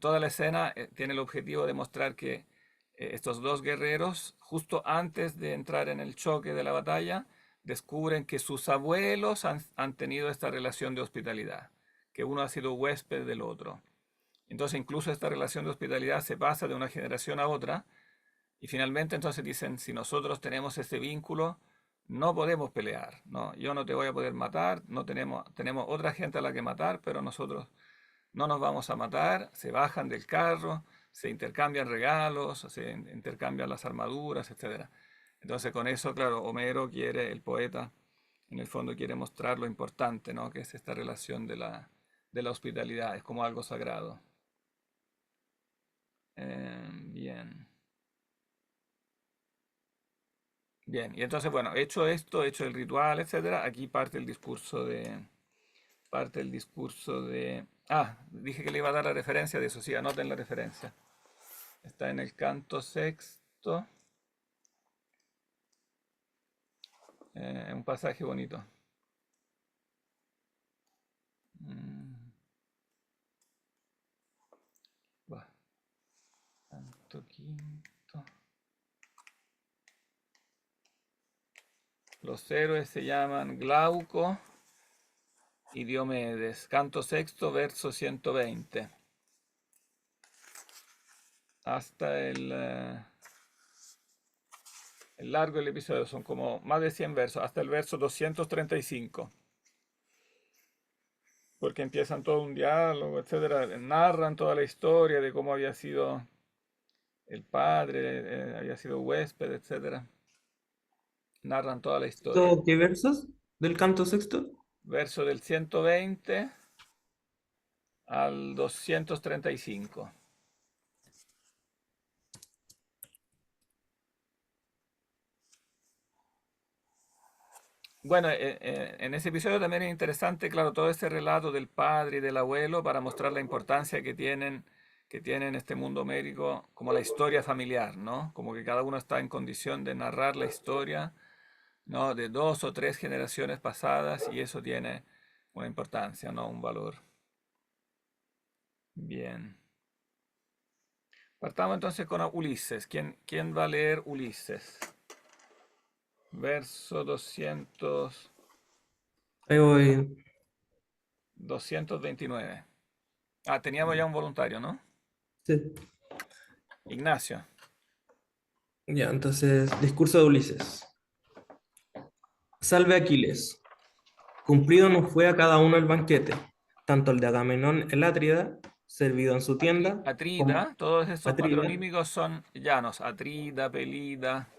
toda la escena, tiene el objetivo de mostrar que estos dos guerreros, justo antes de entrar en el choque de la batalla, descubren que sus abuelos han tenido esta relación de hospitalidad, que uno ha sido huésped del otro. Entonces incluso esta relación de hospitalidad se pasa de una generación a otra y finalmente entonces dicen, si nosotros tenemos ese vínculo, no podemos pelear, ¿no? Yo no te voy a poder matar, no tenemos otra gente a la que matar, pero nosotros no nos vamos a matar, se bajan del carro, se intercambian regalos, se intercambian las armaduras, etcétera. Entonces con eso, claro, Homero quiere, el poeta, en el fondo quiere mostrar lo importante, ¿no? Que es esta relación de la hospitalidad, es como algo sagrado. Bien. Bien, y entonces, bueno, hecho esto, hecho el ritual, etcétera, aquí parte el discurso de. Ah, dije que le iba a dar la referencia de eso, sí, anoten la referencia. Está en el canto sexto. Un pasaje bonito. Va, canto quinto. Los héroes se llaman Glauco y Diomedes. Canto sexto, verso 120. Hasta el largo del episodio, son como más de 100 versos, hasta el verso 235. Porque empiezan todo un diálogo, etcétera, narran toda la historia de cómo había sido el padre, había sido huésped, etcétera. Narran toda la historia. ¿Qué versos del canto sexto? Verso del 120 al 235. Bueno, en ese episodio también es interesante, claro, todo este relato del padre y del abuelo para mostrar la importancia que tiene en este mundo homérico como la historia familiar, ¿no? Como que cada uno está en condición de narrar la historia, ¿no? De 2 o 3 generaciones pasadas y eso tiene una importancia, ¿no? Un valor. Bien. Partamos entonces con Ulises. ¿Quién va a leer Ulises? Verso 200. Ahí voy. 229. Ah, teníamos ya un voluntario, ¿no? Sí. Ignacio. Ya, entonces, discurso de Ulises. Salve Aquiles. Cumplido nos fue a cada uno el banquete, tanto el de Agamenón el Atrida, servido en su tienda, como Atrida, todos estos Atrida, patronímicos son llanos. Atrida, Pelida.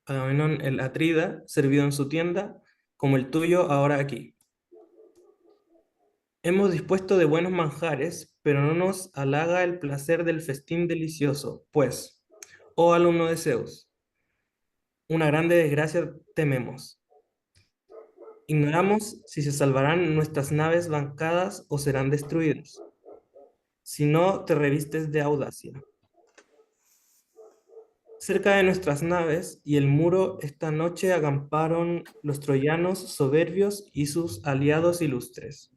Agamenón el Atrida, servido en su tienda, como el tuyo ahora aquí. Hemos dispuesto de buenos manjares, pero no nos halaga el placer del festín delicioso, pues, oh alumno de Zeus, una grande desgracia tememos. Ignoramos si se salvarán nuestras naves bancadas o serán destruidas. Si no te revistes de audacia. Cerca de nuestras naves y el muro esta noche acamparon los troyanos soberbios y sus aliados ilustres.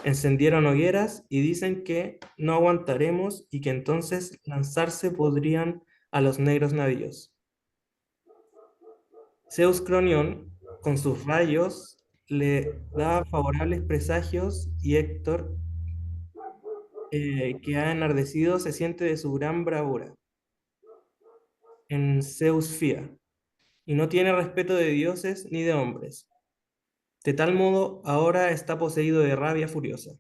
Encendieron hogueras y dicen que no aguantaremos y que entonces lanzarse podrían a los negros navíos. Zeus Cronión, con sus rayos, le da favorables presagios y Héctor, que ha enardecido, se siente de su gran bravura en Zeus Fía, y no tiene respeto de dioses ni de hombres. De tal modo, ahora está poseído de rabia furiosa,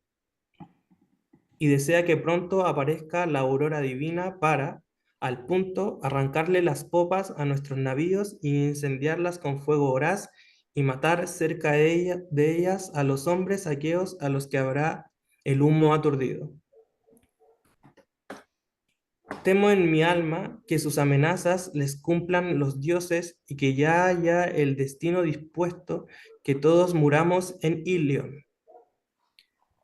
y desea que pronto aparezca la aurora divina para, al punto, arrancarle las popas a nuestros navíos y incendiarlas con fuego voraz, y matar cerca de ellas a los hombres aqueos a los que habrá el humo aturdido. Temo en mi alma que sus amenazas les cumplan los dioses y que ya haya el destino dispuesto que todos muramos en Ilion,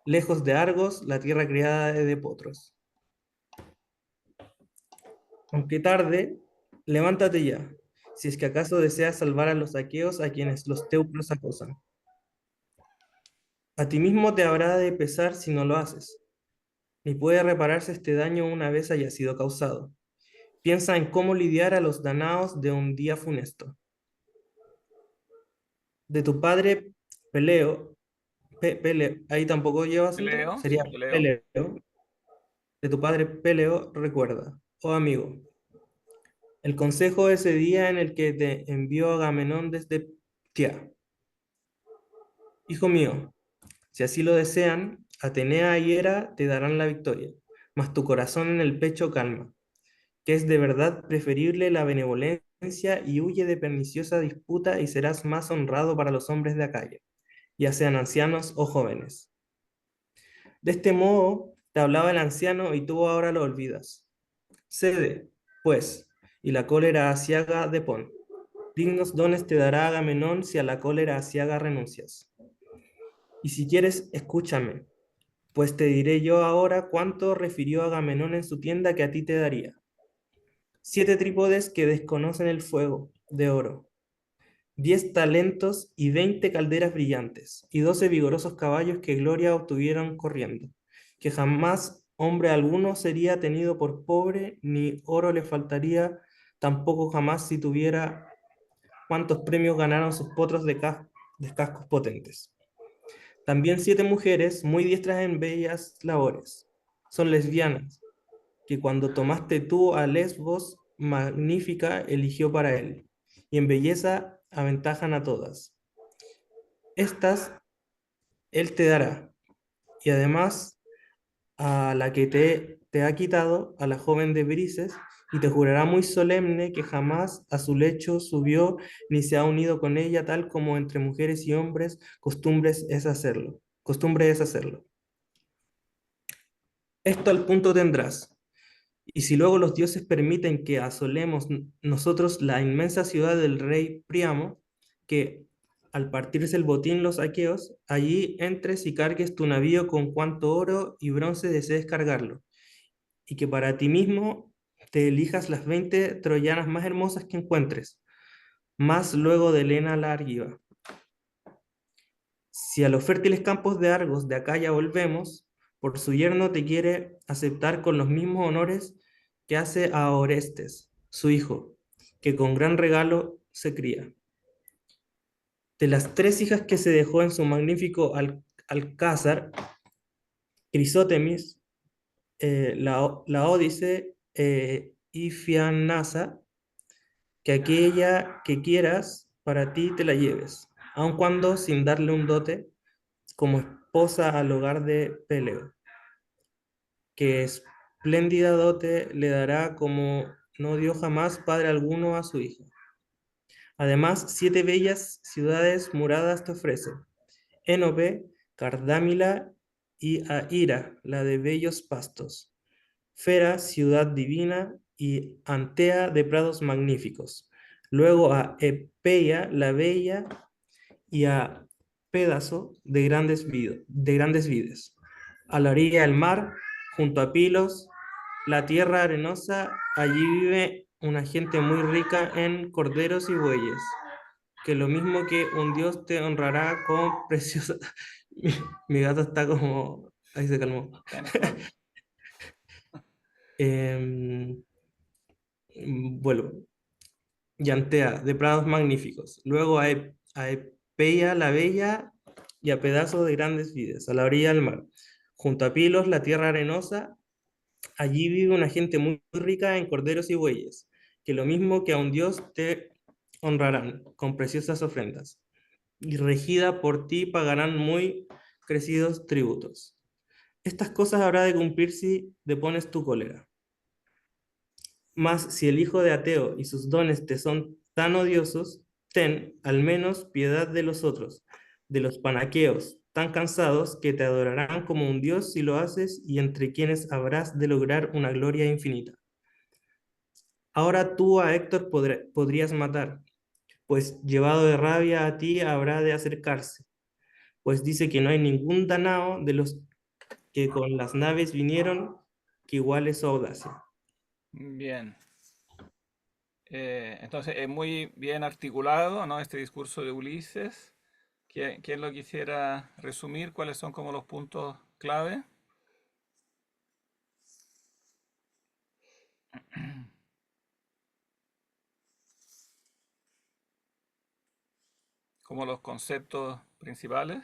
lejos de Argos, la tierra criada de potros. Aunque tarde, levántate ya, si es que acaso deseas salvar a los aqueos a quienes los teucros acosan. A ti mismo te habrá de pesar si no lo haces, ni puede repararse este daño una vez haya sido causado. Piensa en cómo lidiar a los danaos de un día funesto. De tu padre Peleo, ahí tampoco lleva acento, Peleo, sería Peleo. Peleo. De tu padre Peleo, recuerda, oh amigo, el consejo de ese día en el que te envió Agamenón desde Ptía. Hijo mío, si así lo desean, Atenea y Hera te darán la victoria, mas tu corazón en el pecho calma, que es de verdad preferible la benevolencia y huye de perniciosa disputa y serás más honrado para los hombres de Acaya, ya sean ancianos o jóvenes. De este modo te hablaba el anciano y tú ahora lo olvidas. Cede, pues, y la cólera aciaga depón. Dignos dones te dará Agamenón si a la cólera aciaga renuncias. Y si quieres, escúchame, pues te diré yo ahora cuánto refirió Agamenón en su tienda que a ti te daría. 7 trípodes que desconocen el fuego, de oro, 10 talentos y 20 calderas brillantes, y 12 vigorosos caballos que gloria obtuvieron corriendo, que jamás hombre alguno sería tenido por pobre, ni oro le faltaría, tampoco jamás si tuviera cuántos premios ganaron sus potros de cascos potentes. También 7 mujeres muy diestras en bellas labores, son lesbianas, que cuando tomaste tú a Lesbos, magnífica eligió para él, y en belleza aventajan a todas. Estas él te dará, y además a la que te ha quitado, a la joven de Brises, y te jurará muy solemne que jamás a su lecho subió ni se ha unido con ella, tal como entre mujeres y hombres costumbre es hacerlo. Esto al punto tendrás. Y si luego los dioses permiten que asolemos nosotros la inmensa ciudad del rey Príamo, que al partirse el botín los aqueos, allí entres y cargues tu navío con cuanto oro y bronce desees cargarlo, y que para ti mismo te elijas las 20 troyanas más hermosas que encuentres, más luego de Helena la argiva. Si a los fértiles campos de Argos de Acaya volvemos, por su yerno te quiere aceptar con los mismos honores que hace a Orestes, su hijo, que con gran regalo se cría. De las 3 hijas que se dejó en su magnífico alcázar, Crisótemis, la Ódice y Fianasa, que aquella que quieras para ti te la lleves, aun cuando sin darle un dote, como esposa al hogar de Peleo, que espléndida dote le dará como no dio jamás padre alguno a su hija. Además, 7 bellas ciudades muradas te ofrece, Énope, Cardámila y a Ira, la de bellos pastos, Fera, ciudad divina, y Antea de prados magníficos. Luego a Epeia, la bella, y a Pédaso de grandes vides. A la orilla del mar, junto a Pilos, la tierra arenosa, allí vive una gente muy rica en corderos y bueyes, que lo mismo que un dios te honrará con preciosa... Mi gato está como... Ahí se calmó. Vuelvo. Yantea, de prados magníficos. Luego a Epeia la bella y a pedazos de grandes vides, a la orilla del mar. Junto a Pilos, la tierra arenosa, allí vive una gente muy rica en corderos y bueyes, que lo mismo que a un dios te honrarán con preciosas ofrendas, y regida por ti pagarán muy crecidos tributos. Estas cosas habrá de cumplir si depones tu cólera. Mas si el hijo de Ateo y sus dones te son tan odiosos, ten al menos piedad de los otros, de los panaqueos, tan cansados que te adorarán como un dios si lo haces, y entre quienes habrás de lograr una gloria infinita. Ahora tú a Héctor podrías matar, pues llevado de rabia a ti habrá de acercarse, pues dice que no hay ningún danao de los que con las naves vinieron que iguale su audacia. Bien. Entonces es muy bien articulado, ¿no? Este discurso de Ulises. ¿Quién lo quisiera resumir? ¿Cuáles son como los puntos clave? Como los conceptos principales.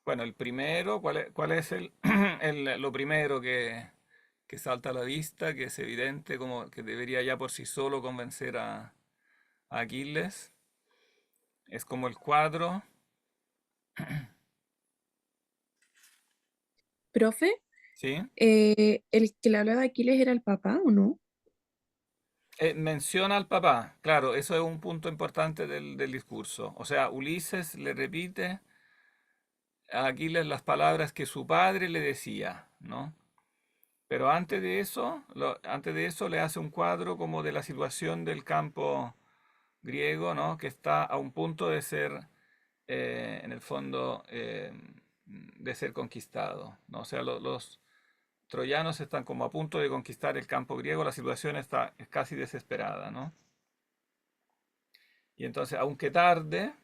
Bueno, el primero, ¿cuál es lo primero que salta a la vista, que es evidente, como que debería ya por sí solo convencer a Aquiles? Es como el cuadro. Profe, ¿Sí? el que le hablaba de Aquiles era el papá, ¿o no? Menciona al papá, claro, eso es un punto importante del discurso. O sea, Ulises le repite a Aquiles las palabras que su padre le decía, ¿no? Pero antes de eso le hace un cuadro como de la situación del campo griego, ¿no? Que está a un punto de ser, en el fondo, de ser conquistado, ¿no? O sea, los troyanos están como a punto de conquistar el campo griego, la situación es casi desesperada, ¿no? Y entonces, aunque tarde,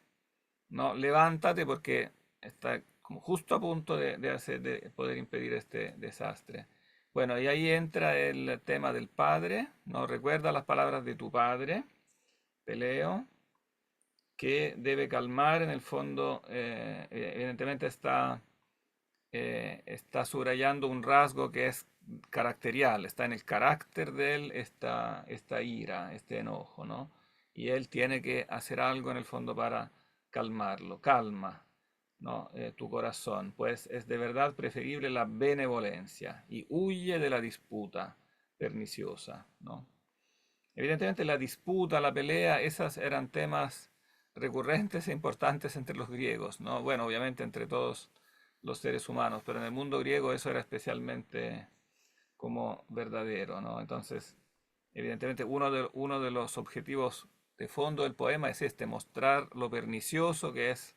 ¿no? Levántate porque está como justo a punto de poder impedir este desastre. Bueno, y ahí entra el tema del padre, ¿no? Recuerda las palabras de tu padre, Peleo, que debe calmar, en el fondo, evidentemente está subrayando un rasgo que es caracterial, está en el carácter de él esta ira, este enojo, ¿no? Y él tiene que hacer algo en el fondo para calmarlo. Calma, ¿no? Tu corazón, pues es de verdad preferible la benevolencia y huye de la disputa perniciosa, ¿no? Evidentemente la disputa, la pelea, esas eran temas recurrentes e importantes entre los griegos, ¿no? Bueno, obviamente entre todos los seres humanos, pero en el mundo griego eso era especialmente como verdadero, ¿no? Entonces, evidentemente uno de los objetivos de fondo del poema es este, mostrar lo pernicioso que es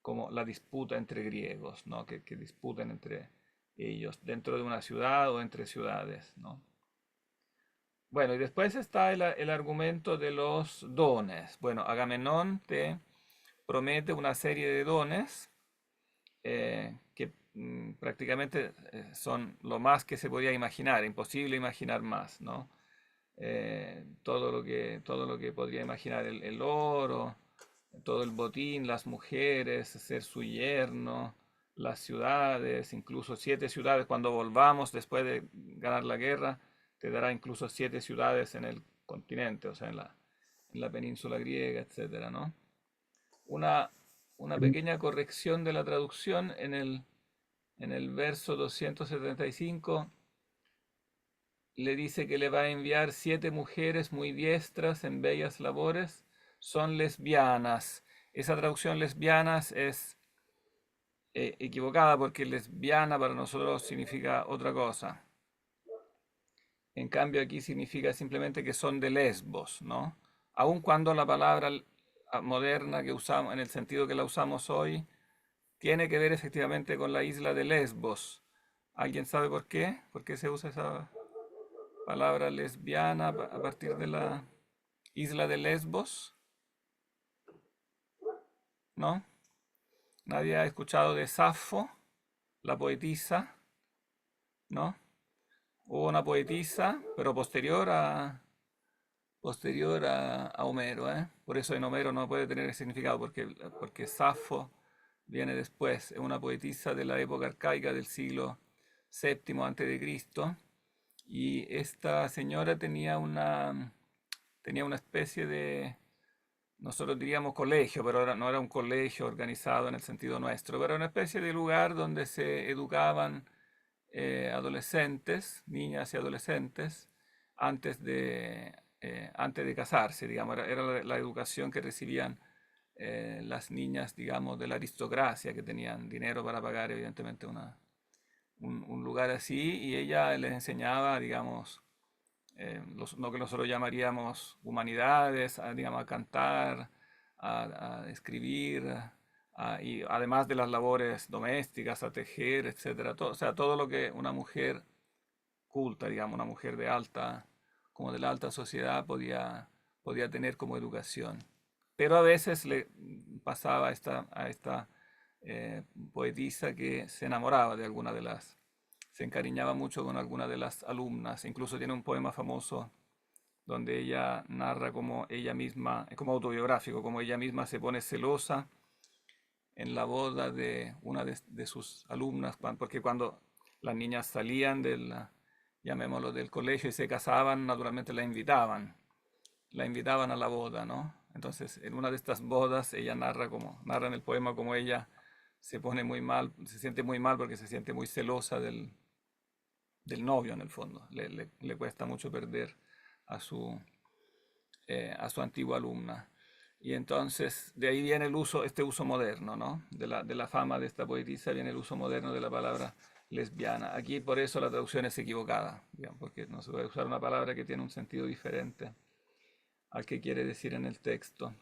como la disputa entre griegos, ¿no? Que disputan entre ellos dentro de una ciudad o entre ciudades, ¿no? Bueno, y después está el argumento de los dones. Bueno, Agamenón te promete una serie de dones que prácticamente son lo más que se podía imaginar, imposible imaginar más, ¿no? Todo lo que podría imaginar el oro, todo el botín, las mujeres, ser su yerno, las ciudades, incluso 7 ciudades, cuando volvamos después de ganar la guerra, te dará incluso 7 ciudades en el continente, o sea, en la península griega, etcétera, ¿no? Una, una pequeña corrección de la traducción en el verso 275 le dice que le va a enviar 7 mujeres muy diestras en bellas labores, son lesbianas. Esa traducción lesbianas es equivocada porque lesbiana para nosotros significa otra cosa. En cambio aquí significa simplemente que son de Lesbos, ¿no? Aun cuando la palabra moderna que usamos, en el sentido que la usamos hoy, tiene que ver efectivamente con la isla de Lesbos. ¿Alguien sabe por qué? ¿Por qué se usa esa palabra lesbiana a partir de la isla de Lesbos? ¿No? ¿Nadie ha escuchado de Safo, la poetisa? ¿No? Hubo una poetisa, pero posterior a Homero, ¿eh? Por eso en Homero no puede tener ese significado, porque Safo viene después, es una poetisa de la época arcaica del siglo VII antes de Cristo, y esta señora tenía una especie de, nosotros diríamos colegio, pero no era un colegio organizado en el sentido nuestro, pero era una especie de lugar donde se educaban adolescentes, niñas y adolescentes, antes de casarse, digamos, era la educación que recibían las niñas, digamos, de la aristocracia, que tenían dinero para pagar, evidentemente, un lugar así, y ella les enseñaba, digamos, lo que nosotros llamaríamos humanidades, digamos, a cantar, a escribir, y además de las labores domésticas, a tejer, etcétera, o sea, todo lo que una mujer culta, digamos, una mujer como de la alta sociedad podía tener como educación. Pero a veces le pasaba a esta poetisa que se enamoraba de se encariñaba mucho con alguna de las alumnas. Incluso tiene un poema famoso donde ella narra como ella misma, es como autobiográfico, como ella misma se pone celosa en la boda de una de sus alumnas, porque cuando las niñas salían llamémoslo, del colegio y se casaban, naturalmente la invitaban a la boda, ¿no? Entonces, en una de estas bodas, ella narra en el poema como ella se pone muy mal, se siente muy mal porque se siente muy celosa del novio en el fondo. Le cuesta mucho perder a su antigua alumna. Y entonces de ahí viene este uso moderno, ¿no? De la fama de esta poetisa viene el uso moderno de la palabra lesbiana. Aquí por eso la traducción es equivocada, digamos, porque no se puede usar una palabra que tiene un sentido diferente al que quiere decir en el texto.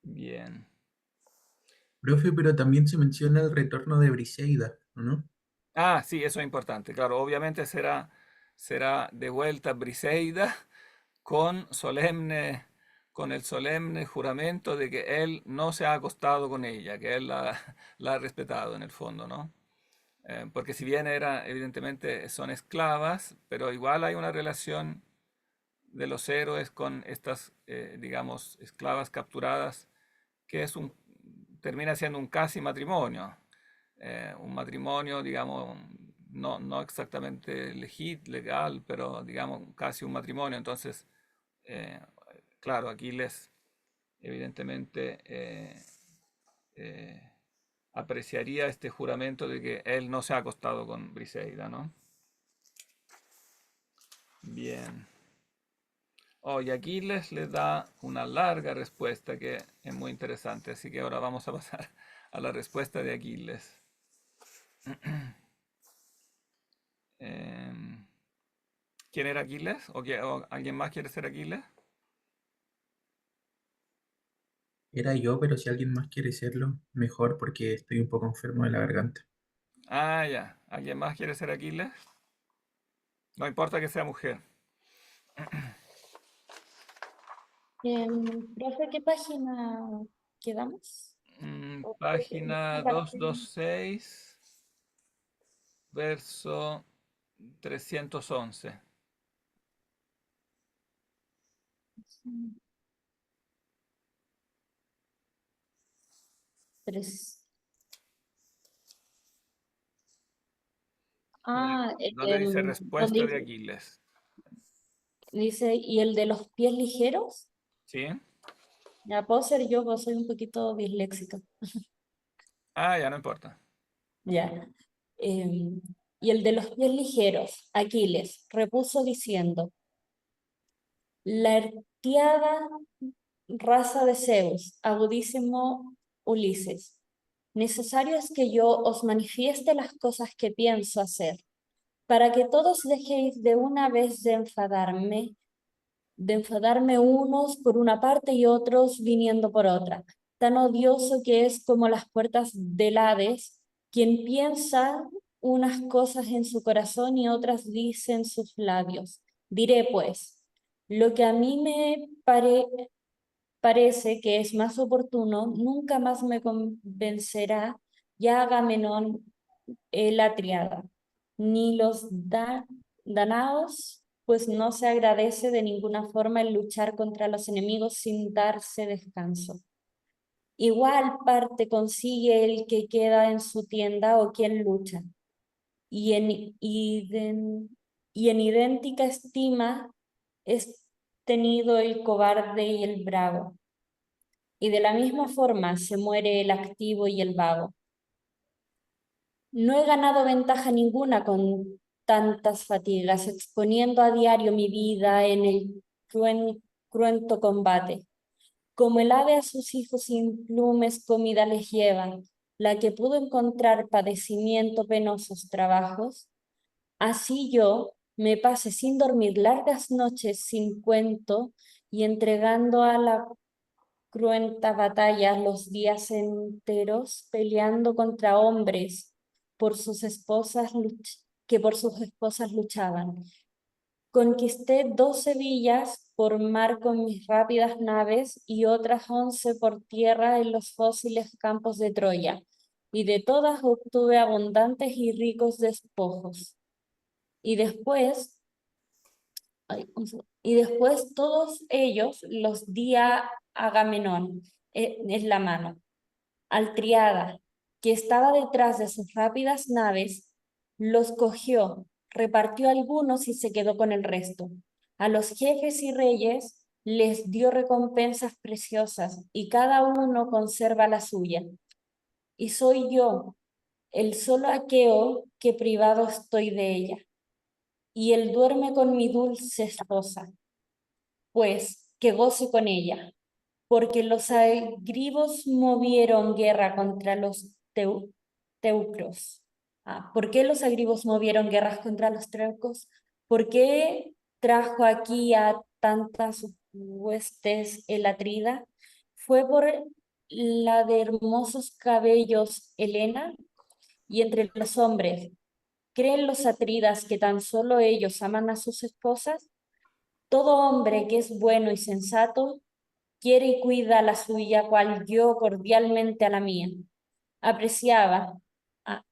Bien. Profe, pero también se menciona el retorno de Briseida, ¿no? Ah, sí, eso es importante. Claro, obviamente será de vuelta Briseida con el solemne juramento de que él no se ha acostado con ella, que él la ha respetado en el fondo, ¿no? Porque si bien evidentemente son esclavas, pero igual hay una relación de los héroes con estas, digamos, esclavas capturadas, que termina siendo un casi matrimonio. Un matrimonio, digamos, no exactamente legal, pero digamos casi un matrimonio. Entonces, eh, claro, Aquiles evidentemente apreciaría este juramento de que él no se ha acostado con Briseida, ¿no? Bien. Y Aquiles le da una larga respuesta que es muy interesante, así que ahora vamos a pasar a la respuesta de Aquiles. ¿Quién era Aquiles? ¿O alguien más quiere ser Aquiles? Era yo, pero si alguien más quiere serlo, mejor porque estoy un poco enfermo de la garganta. Ah, ya. ¿Alguien más quiere ser Aquiles? No importa que sea mujer. Profe, ¿qué página quedamos? Página 226, verso 311. Tres. ¿Dónde dice respuesta de Aquiles? Dice, ¿y el de los pies ligeros? ¿Sí? Ya puedo ser yo, pues soy un poquito disléxica. Ah, ya no importa. Ya. Y el de los pies ligeros, Aquiles, repuso diciendo, la ertiada raza de Zeus, agudísimo Ulises, necesario es que yo os manifieste las cosas que pienso hacer, para que todos dejéis de una vez de enfadarme unos por una parte y otros viniendo por otra, tan odioso que es como las puertas del Hades, quien piensa unas cosas en su corazón y otras dice en sus labios. Diré pues, lo que a mí me parece que es más oportuno, nunca más me convencerá ya Agamenón la triada, ni los danaos, pues no se agradece de ninguna forma el luchar contra los enemigos sin darse descanso. Igual parte consigue el que queda en su tienda o quien lucha, y en idéntica estima es tenido el cobarde y el bravo, y de la misma forma se muere el activo y el vago. No he ganado ventaja ninguna con tantas fatigas, exponiendo a diario mi vida en el cruento combate. Como el ave a sus hijos sin plumes comida les lleva, la que pudo encontrar padecimiento penosos trabajos, así yo me pase sin dormir largas noches sin cuento y entregando a la cruenta batalla los días enteros, peleando contra hombres por sus esposas que por sus esposas luchaban. Conquisté 12 villas por mar con mis rápidas naves y otras 11 por tierra en los fósiles campos de Troya, y de todas obtuve abundantes y ricos despojos. Y después, todos ellos los di a Agamenón en la mano. Al Triada, que estaba detrás de sus rápidas naves, los cogió, repartió algunos y se quedó con el resto. A los jefes y reyes les dio recompensas preciosas y cada uno conserva la suya. Y soy yo, el solo aqueo, que privado estoy de ella. Y él duerme con mi dulce esposa, pues que goce con ella, porque los agrivos movieron guerra contra los teucros. ¿Por qué los agrivos movieron guerras contra los teucros? ¿Por qué trajo aquí a tantas huestes el Atrida? Fue por la de hermosos cabellos Helena, y entre los hombres, ¿creen los atridas que tan solo ellos aman a sus esposas? Todo hombre que es bueno y sensato quiere y cuida la suya, cual yo cordialmente a la mía. Apreciaba, a,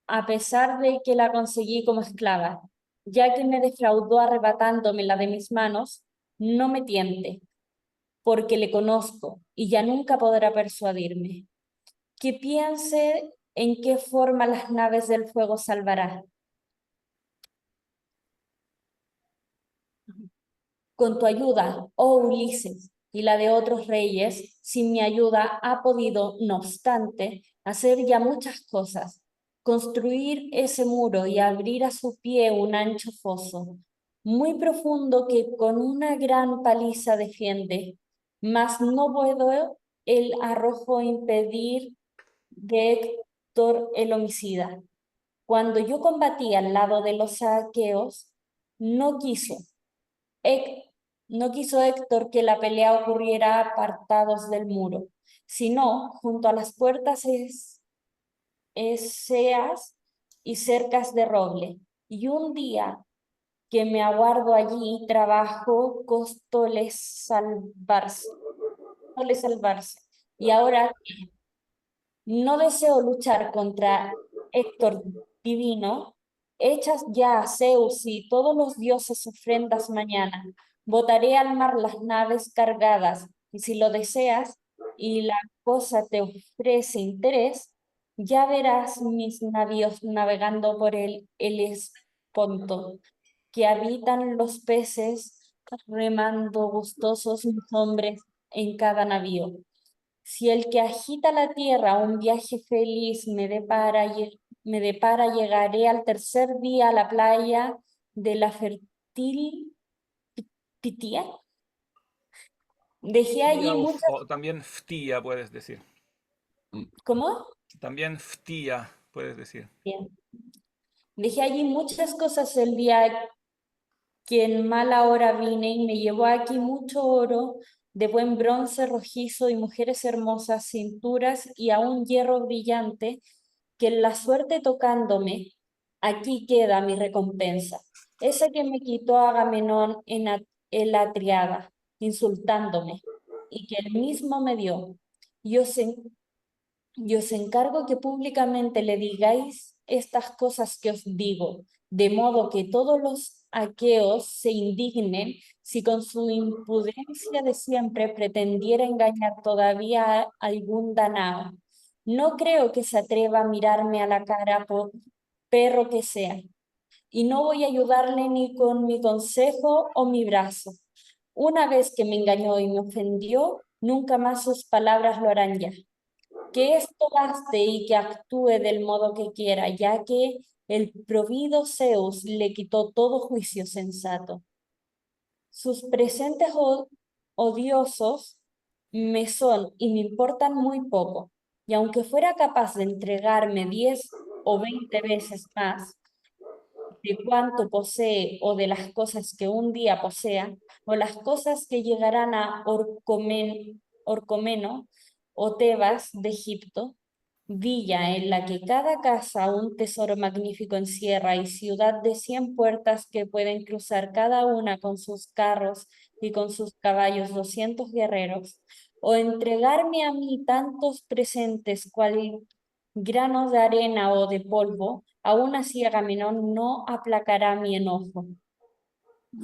a pesar de que la conseguí como esclava, ya que me defraudó arrebatándome la de mis manos, no me tiente, porque le conozco y ya nunca podrá persuadirme. Que piense en qué forma las naves del fuego salvará. Con tu ayuda, oh Ulises, y la de otros reyes, sin mi ayuda ha podido, no obstante, hacer ya muchas cosas. Construir ese muro y abrir a su pie un ancho foso, muy profundo que con una gran paliza defiende, mas no puedo el arrojo impedir de Héctor el homicida. Cuando yo combatí al lado de los aqueos, no quiso no quiso Héctor que la pelea ocurriera apartados del muro, sino junto a las puertas eseas y cercas de roble. Y un día que me aguardo allí, costóle salvarse. Y ahora no deseo luchar contra Héctor divino. Hechas ya a Zeus y todos los dioses ofrendas mañana. Botaré al mar las naves cargadas, y si lo deseas y la cosa te ofrece interés, ya verás mis navíos navegando por el Helesponto, que habitan los peces, remando gustosos mis hombres en cada navío. Si el que agita la tierra un viaje feliz me depara me depara, llegaré al tercer día a la playa de la fértil Pitia. Dejé allí Ftía muchas... o también ftía puedes decir. ¿Cómo? También ftía puedes decir. Bien. Dejé allí muchas cosas el día que en mala hora vine y me llevó aquí mucho oro de buen bronce rojizo y mujeres hermosas, cinturas y aún hierro brillante, que la suerte tocándome, aquí queda mi recompensa. Esa que me quitó Agamenón en la triada, insultándome, y que él mismo me dio. Yo sé y os encargo que públicamente le digáis estas cosas que os digo, de modo que todos los aqueos se indignen si con su impudencia de siempre pretendiera engañar todavía a algún danao. No creo que se atreva a mirarme a la cara por perro que sea, y no voy a ayudarle ni con mi consejo o mi brazo. Una vez que me engañó y me ofendió, nunca más sus palabras lo harán ya. Que esto baste y que actúe del modo que quiera, ya que el provido Zeus le quitó todo juicio sensato. Sus presentes odiosos me son y me importan muy poco, y aunque fuera capaz de entregarme 10 o 20 veces más de cuánto posee o de las cosas que un día posea, o las cosas que llegarán a Orcomeno o Tebas de Egipto, villa en la que cada casa un tesoro magnífico encierra y ciudad de 100 puertas que pueden cruzar cada una con sus carros y con sus caballos 200 guerreros, o entregarme a mí tantos presentes cual granos de arena o de polvo, aún así Agamenón no aplacará mi enojo.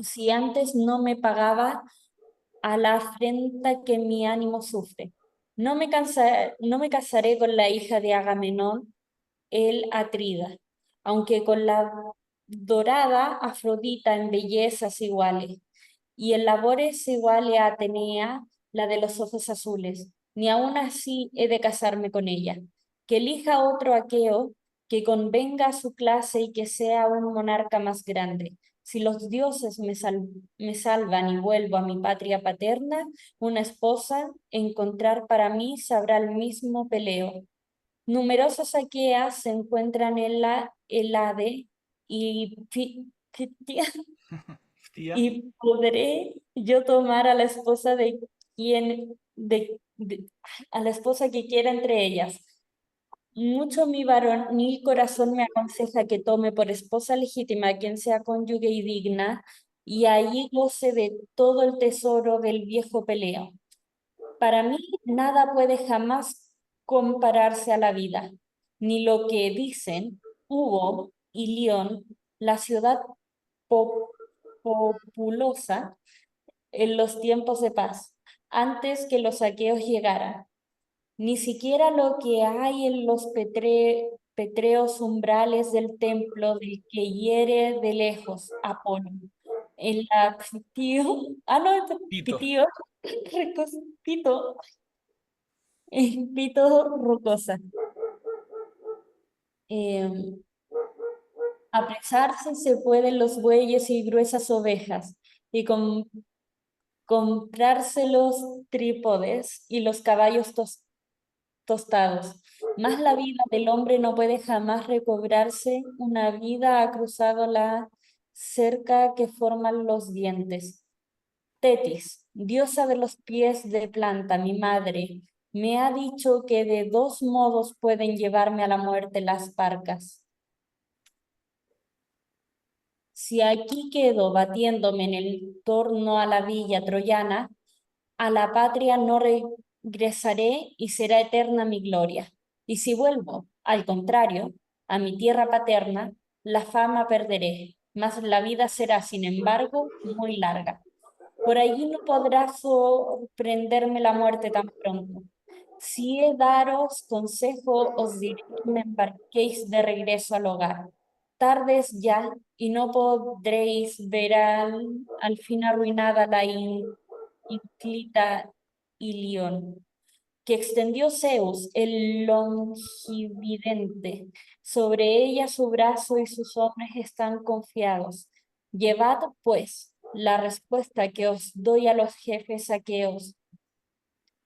Si antes no me pagaba a la afrenta que mi ánimo sufre. No me casaré con la hija de Agamenón, el Atrida, aunque con la dorada Afrodita en bellezas iguales, y en labores iguales a Atenea, la de los ojos azules, ni aun así he de casarme con ella. Que elija otro aqueo, que convenga a su clase y que sea un monarca más grande. Si los dioses me salvan y vuelvo a mi patria paterna, una esposa, encontrar para mí sabrá el mismo Peleo. Numerosas aqueas se encuentran en la Helade y Fitia, Ftía. y podré yo tomar a la esposa de quien, a la esposa que quiera entre ellas. Mucho mi varonil corazón me aconseja que tome por esposa legítima a quien sea cónyuge y digna, y allí goce de todo el tesoro del viejo Peleo. Para mí nada puede jamás compararse a la vida, ni lo que dicen Hugo y León, la ciudad populosa en los tiempos de paz, antes que los aqueos llegaran. Ni siquiera lo que hay en los petreos umbrales del templo del que hiere de lejos Apolo. En la Pito. Pito, Pito rocosa. Apresarse se pueden los bueyes y gruesas ovejas, y comprarse los trípodes y los caballos tostados. Mas la vida del hombre no puede jamás recobrarse. Una vida ha cruzado la cerca que forman los dientes. Tetis, diosa de los pies de planta, mi madre, me ha dicho que de dos modos pueden llevarme a la muerte las parcas. Si aquí quedo batiéndome en el torno a la villa troyana, a la patria no regresaré y será eterna mi gloria. Y si vuelvo, al contrario, a mi tierra paterna, la fama perderé, mas la vida será, sin embargo, muy larga. Por allí no podrá sorprenderme la muerte tan pronto. Si he daros consejo, os diré que me embarquéis de regreso al hogar. Tarde es ya, y no podréis ver al fin arruinada la ínclita Ilión. que extendió Zeus, el longividente. Sobre ella su brazo y sus hombres están confiados. Llevad, pues, la respuesta que os doy a los jefes aqueos,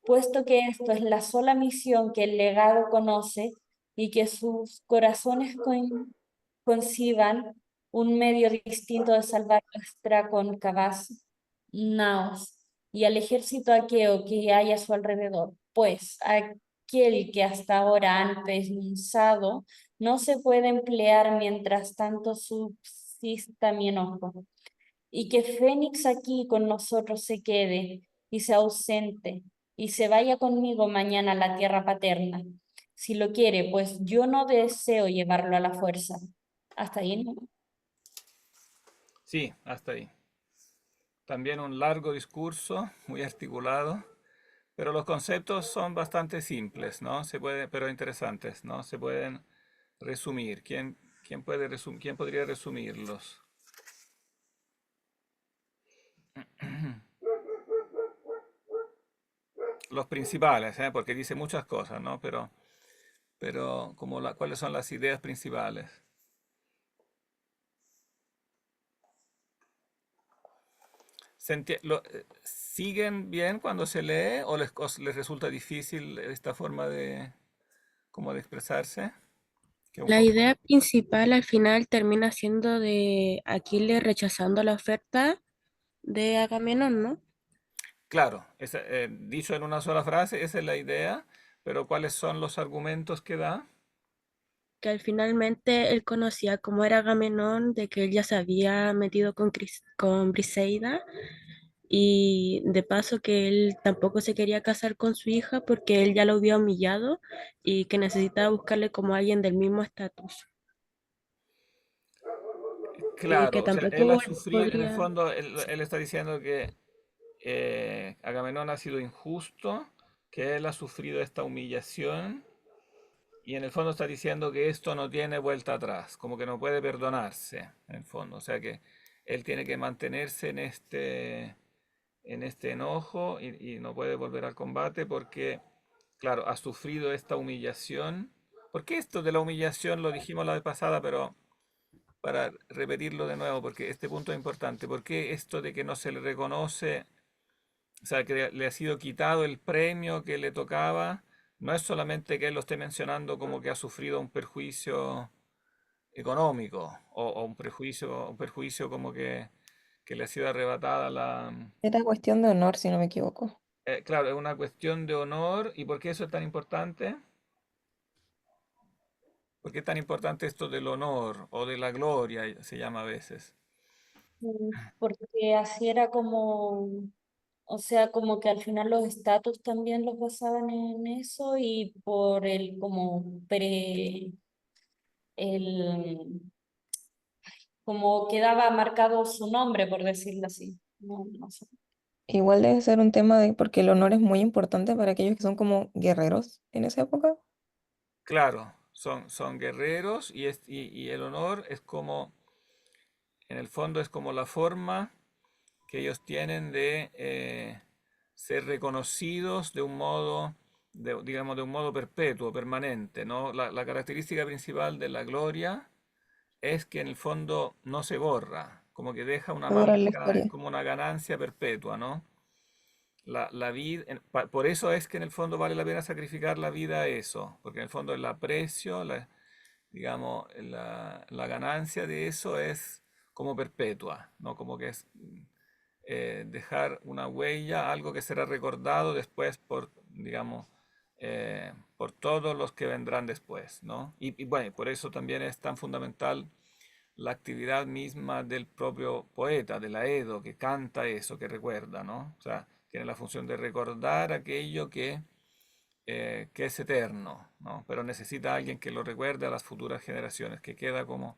puesto que esto es la sola misión que el legado conoce y que sus corazones conciban un medio distinto de salvar nuestra concavaz naos y al ejército aqueo que hay a su alrededor, pues aquel que hasta ahora han pensado no se puede emplear mientras tanto subsista mi enojo, y que Fénix aquí con nosotros se quede y se ausente y se vaya conmigo mañana a la tierra paterna, si lo quiere, pues yo no deseo llevarlo a la fuerza. Hasta ahí, ¿no? Sí, hasta ahí. También un largo discurso, muy articulado, pero los conceptos son bastante simples, ¿no? Se puede, pero interesantes, ¿no? Se pueden resumir. ¿Quién podría resumirlos? Los principales, ¿eh? Porque dice muchas cosas, ¿no? Pero ¿cuáles son las ideas principales? ¿Siguen bien cuando se lee o les resulta difícil esta forma de, como de expresarse? Que un La poco, idea principal al final termina siendo de Aquiles rechazando la oferta de Agamenón, ¿no? claro, dicho en una sola frase, esa es la idea, pero ¿cuáles son los argumentos que da? Que al finalmente él conocía cómo era Agamenón, de que él ya se había metido con Briseida y de paso que él tampoco se quería casar con su hija porque él ya lo había humillado y que necesitaba buscarle como alguien del mismo estatus y que Claro, o sea, él tampoco ha él sufrido, en el podría... fondo, él está diciendo que Agamenón ha sido injusto, que él ha sufrido esta humillación y en el fondo está diciendo que esto no tiene vuelta atrás, como que no puede perdonarse, en el fondo. O sea que él tiene que mantenerse en este enojo y no puede volver al combate porque, claro, ha sufrido esta humillación. ¿Por qué esto de la humillación lo dijimos la vez pasada, pero para repetirlo de nuevo, porque este punto es importante? ¿Por qué esto de que no se le reconoce, o sea, que le ha sido quitado el premio que le tocaba? No es solamente que él lo esté mencionando como que ha sufrido un perjuicio económico o un perjuicio como que le ha sido arrebatada la... Era cuestión de honor, si no me equivoco. Claro, es una cuestión de honor. ¿Y por qué eso es tan importante? ¿Por qué es tan importante esto del honor o de la gloria, se llama a veces? Porque así era como, o sea, como que al final los estatus también los basaban en eso y por el como el, como quedaba marcado su nombre, por decirlo así. No, no sé. Igual debe ser un tema de, porque el honor es muy importante para aquellos que son como guerreros en esa época. Claro, son guerreros y el honor es como, en el fondo es como la forma que ellos tienen de ser reconocidos de un modo, digamos, de un modo perpetuo, permanente, ¿no? La característica principal de la gloria es que en el fondo no se borra, como que deja una Va a durar la marca, es historia. como una ganancia perpetua, ¿no? La vida, por eso es que en el fondo vale la pena sacrificar la vida a eso, porque en el fondo el aprecio, digamos, la ganancia de eso es como perpetua, ¿no? Como que es dejar una huella, algo que será recordado después por, digamos, por todos los que vendrán después, ¿no? Y bueno, por eso también es tan fundamental la actividad misma del propio poeta, de la Edo, que canta eso, que recuerda, ¿no? O sea, tiene la función de recordar aquello que es eterno, ¿no? Pero necesita alguien que lo recuerde a las futuras generaciones, que queda como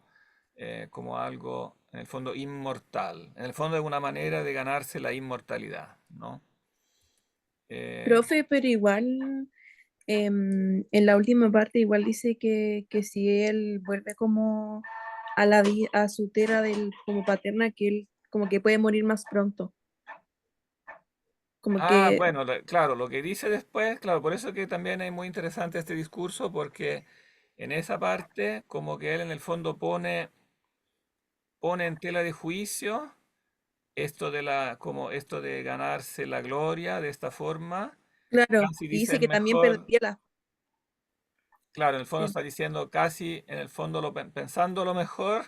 algo, en el fondo, inmortal. En el fondo es una manera de ganarse la inmortalidad, ¿no? Eh, Profe, pero igual en la última parte igual dice que si él vuelve como a su tierra del, como paterna, que él como que puede morir más pronto. Como Ah, que, bueno, claro, lo que dice después, claro, por eso que también es muy interesante este discurso, porque en esa parte, como que él en el fondo pone en tela de juicio esto de como esto de ganarse la gloria de esta forma, claro, casi y dice dice es que también mejor, perdía la... claro, en el fondo sí. está diciendo casi, en el fondo pensando lo mejor,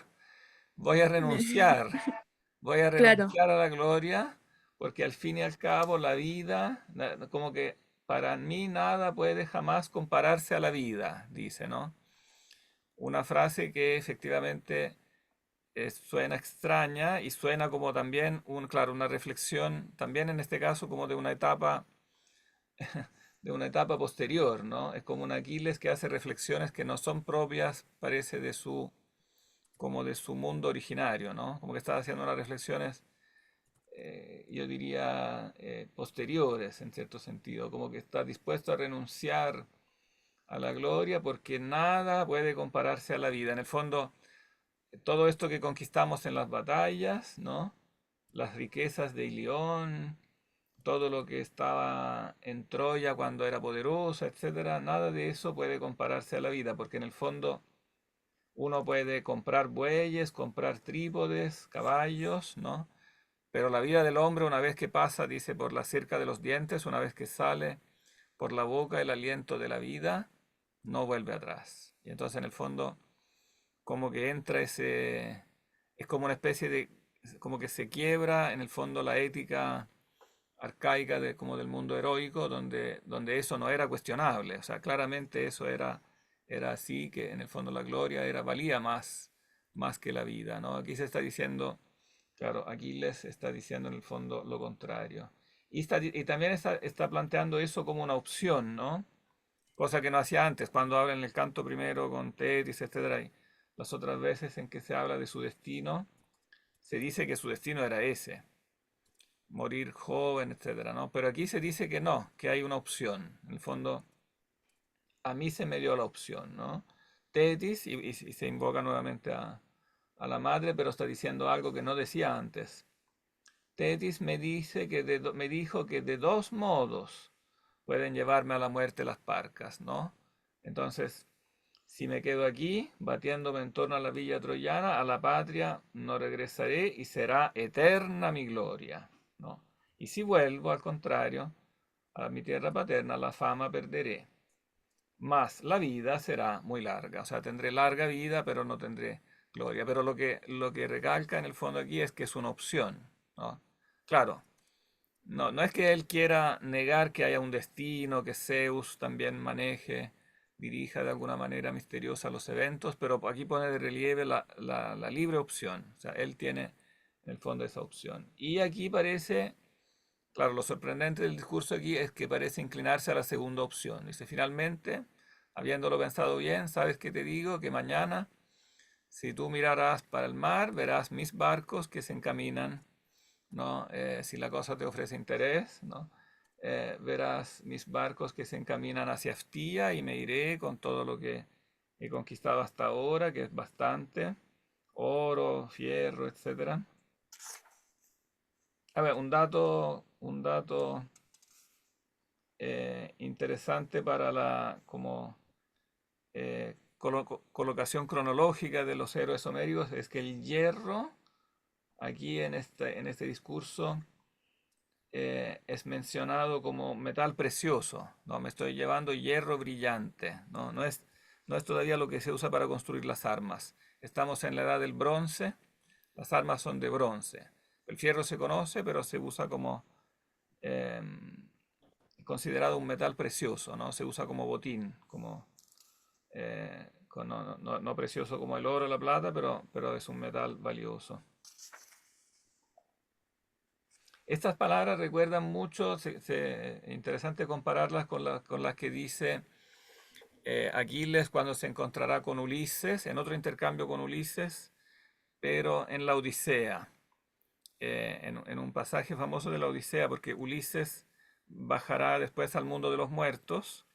voy a renunciar, voy a Claro, renunciar a la gloria, porque al fin y al cabo la vida, como que para mí nada puede jamás compararse a la vida, dice, ¿no? Una frase que efectivamente suena extraña y suena como también, claro, una reflexión, también en este caso como de una etapa posterior, ¿no? Es como un Aquiles que hace reflexiones que no son propias, parece, como de su mundo originario, ¿no? Como que está haciendo unas reflexiones, yo diría, posteriores en cierto sentido, como que está dispuesto a renunciar a la gloria porque nada puede compararse a la vida. En el fondo, todo esto que conquistamos en las batallas, ¿no? Las riquezas de Ilión, todo lo que estaba en Troya cuando era poderosa, etcétera, nada de eso puede compararse a la vida, porque en el fondo uno puede comprar bueyes, comprar trípodes, caballos, ¿no? Pero la vida del hombre, una vez que pasa, dice, por la cerca de los dientes, una vez que sale por la boca el aliento de la vida, no vuelve atrás. Y entonces, en el fondo, como que entra es como una especie de, como que se quiebra, en el fondo, la ética arcaica como del mundo heroico, donde eso no era cuestionable. O sea, claramente eso era así, que en el fondo la gloria valía más que la vida, ¿no? Aquí se está diciendo, claro, Aquiles está diciendo en el fondo lo contrario. Y también está planteando eso como una opción, ¿no? Cosa que no hacía antes, cuando habla en el canto primero con Tetis, etcétera, y las otras veces en que se habla de su destino, se dice que su destino era ese, morir joven, etcétera, ¿no? Pero aquí se dice que no, que hay una opción. En el fondo, a mí se me dio la opción, ¿no? Tetis, y se invoca nuevamente a la madre, pero está diciendo algo que no decía antes. Tetis me dice me dijo que de dos modos pueden llevarme a la muerte las parcas, ¿no? Entonces, si me quedo aquí, batiéndome en torno a la villa troyana, a la patria no regresaré y será eterna mi gloria, ¿no? Y si vuelvo, al contrario, a mi tierra paterna, la fama perderé. Más la vida será muy larga, o sea, tendré larga vida, pero no tendré gloria. Pero lo que recalca en el fondo aquí es que es una opción, ¿no? Claro, no es que él quiera negar que haya un destino, que Zeus también dirija de alguna manera misteriosa los eventos, pero aquí pone de relieve la libre opción. O sea, él tiene en el fondo esa opción. Y aquí parece, claro, lo sorprendente del discurso aquí es que parece inclinarse a la segunda opción. Dice, finalmente, habiéndolo pensado bien, ¿sabes qué te digo? Que mañana, si tú mirarás para el mar, verás mis barcos que se encaminan, ¿no? Si la cosa te ofrece interés, ¿no? Verás mis barcos que se encaminan hacia Aftía y me iré con todo lo que he conquistado hasta ahora, que es bastante, oro, fierro, etcétera. A ver, un dato interesante para la como colocación cronológica de los héroes homéricos es que el hierro aquí en este discurso es mencionado como metal precioso, ¿no? Me estoy llevando hierro brillante, ¿no? No es todavía lo que se usa para construir las armas. Estamos en la edad del bronce, las armas son de bronce. El fierro se conoce, pero se usa como considerado un metal precioso, ¿no? Se usa como botín, no precioso como el oro o la plata, pero es un metal valioso. Estas palabras recuerdan mucho, interesante compararlas con las que dice Aquiles cuando se encontrará con Ulises, en otro intercambio con Ulises, pero en la Odisea, en un pasaje famoso de la Odisea, porque Ulises bajará después al mundo de los muertos,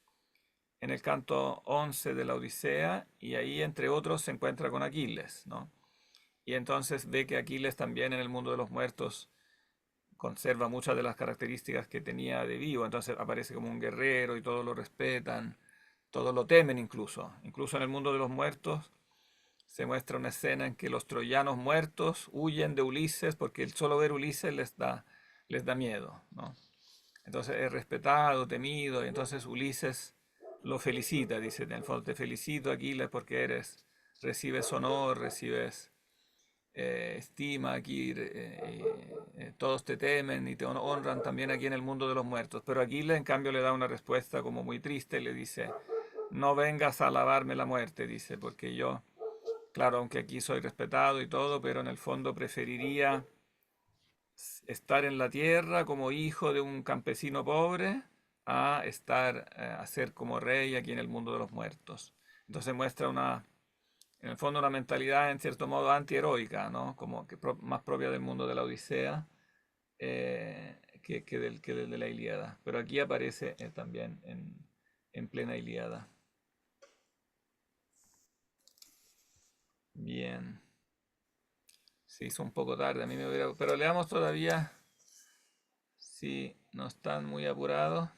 en el canto 11 de la Odisea, y ahí, entre otros, se encuentra con Aquiles, ¿no? Y entonces ve que Aquiles también en el mundo de los muertos conserva muchas de las características que tenía de vivo, entonces aparece como un guerrero y todos lo respetan, todos lo temen incluso. Incluso en el mundo de los muertos se muestra una escena en que los troyanos muertos huyen de Ulises porque el solo ver Ulises les da miedo, ¿no? Entonces es respetado, temido, y entonces Ulises lo felicita, dice, en el fondo, te felicito, Aquiles, porque recibes honor, recibes estima aquí, todos te temen y te honran también aquí en el mundo de los muertos. Pero Aquiles, en cambio, le da una respuesta como muy triste, le dice, no vengas a alabarme la muerte, dice, porque yo, claro, aunque aquí soy respetado y todo, pero en el fondo preferiría estar en la tierra como hijo de un campesino pobre a a ser como rey aquí en el mundo de los muertos. Entonces muestra en el fondo una mentalidad en cierto modo antiheroica, ¿no? Como que más propia del mundo de la Odisea que del de la Ilíada. Pero aquí aparece también en plena Ilíada. Bien. Se hizo un poco tarde, a mí me hubiera... Pero leamos todavía, si no están muy apurados,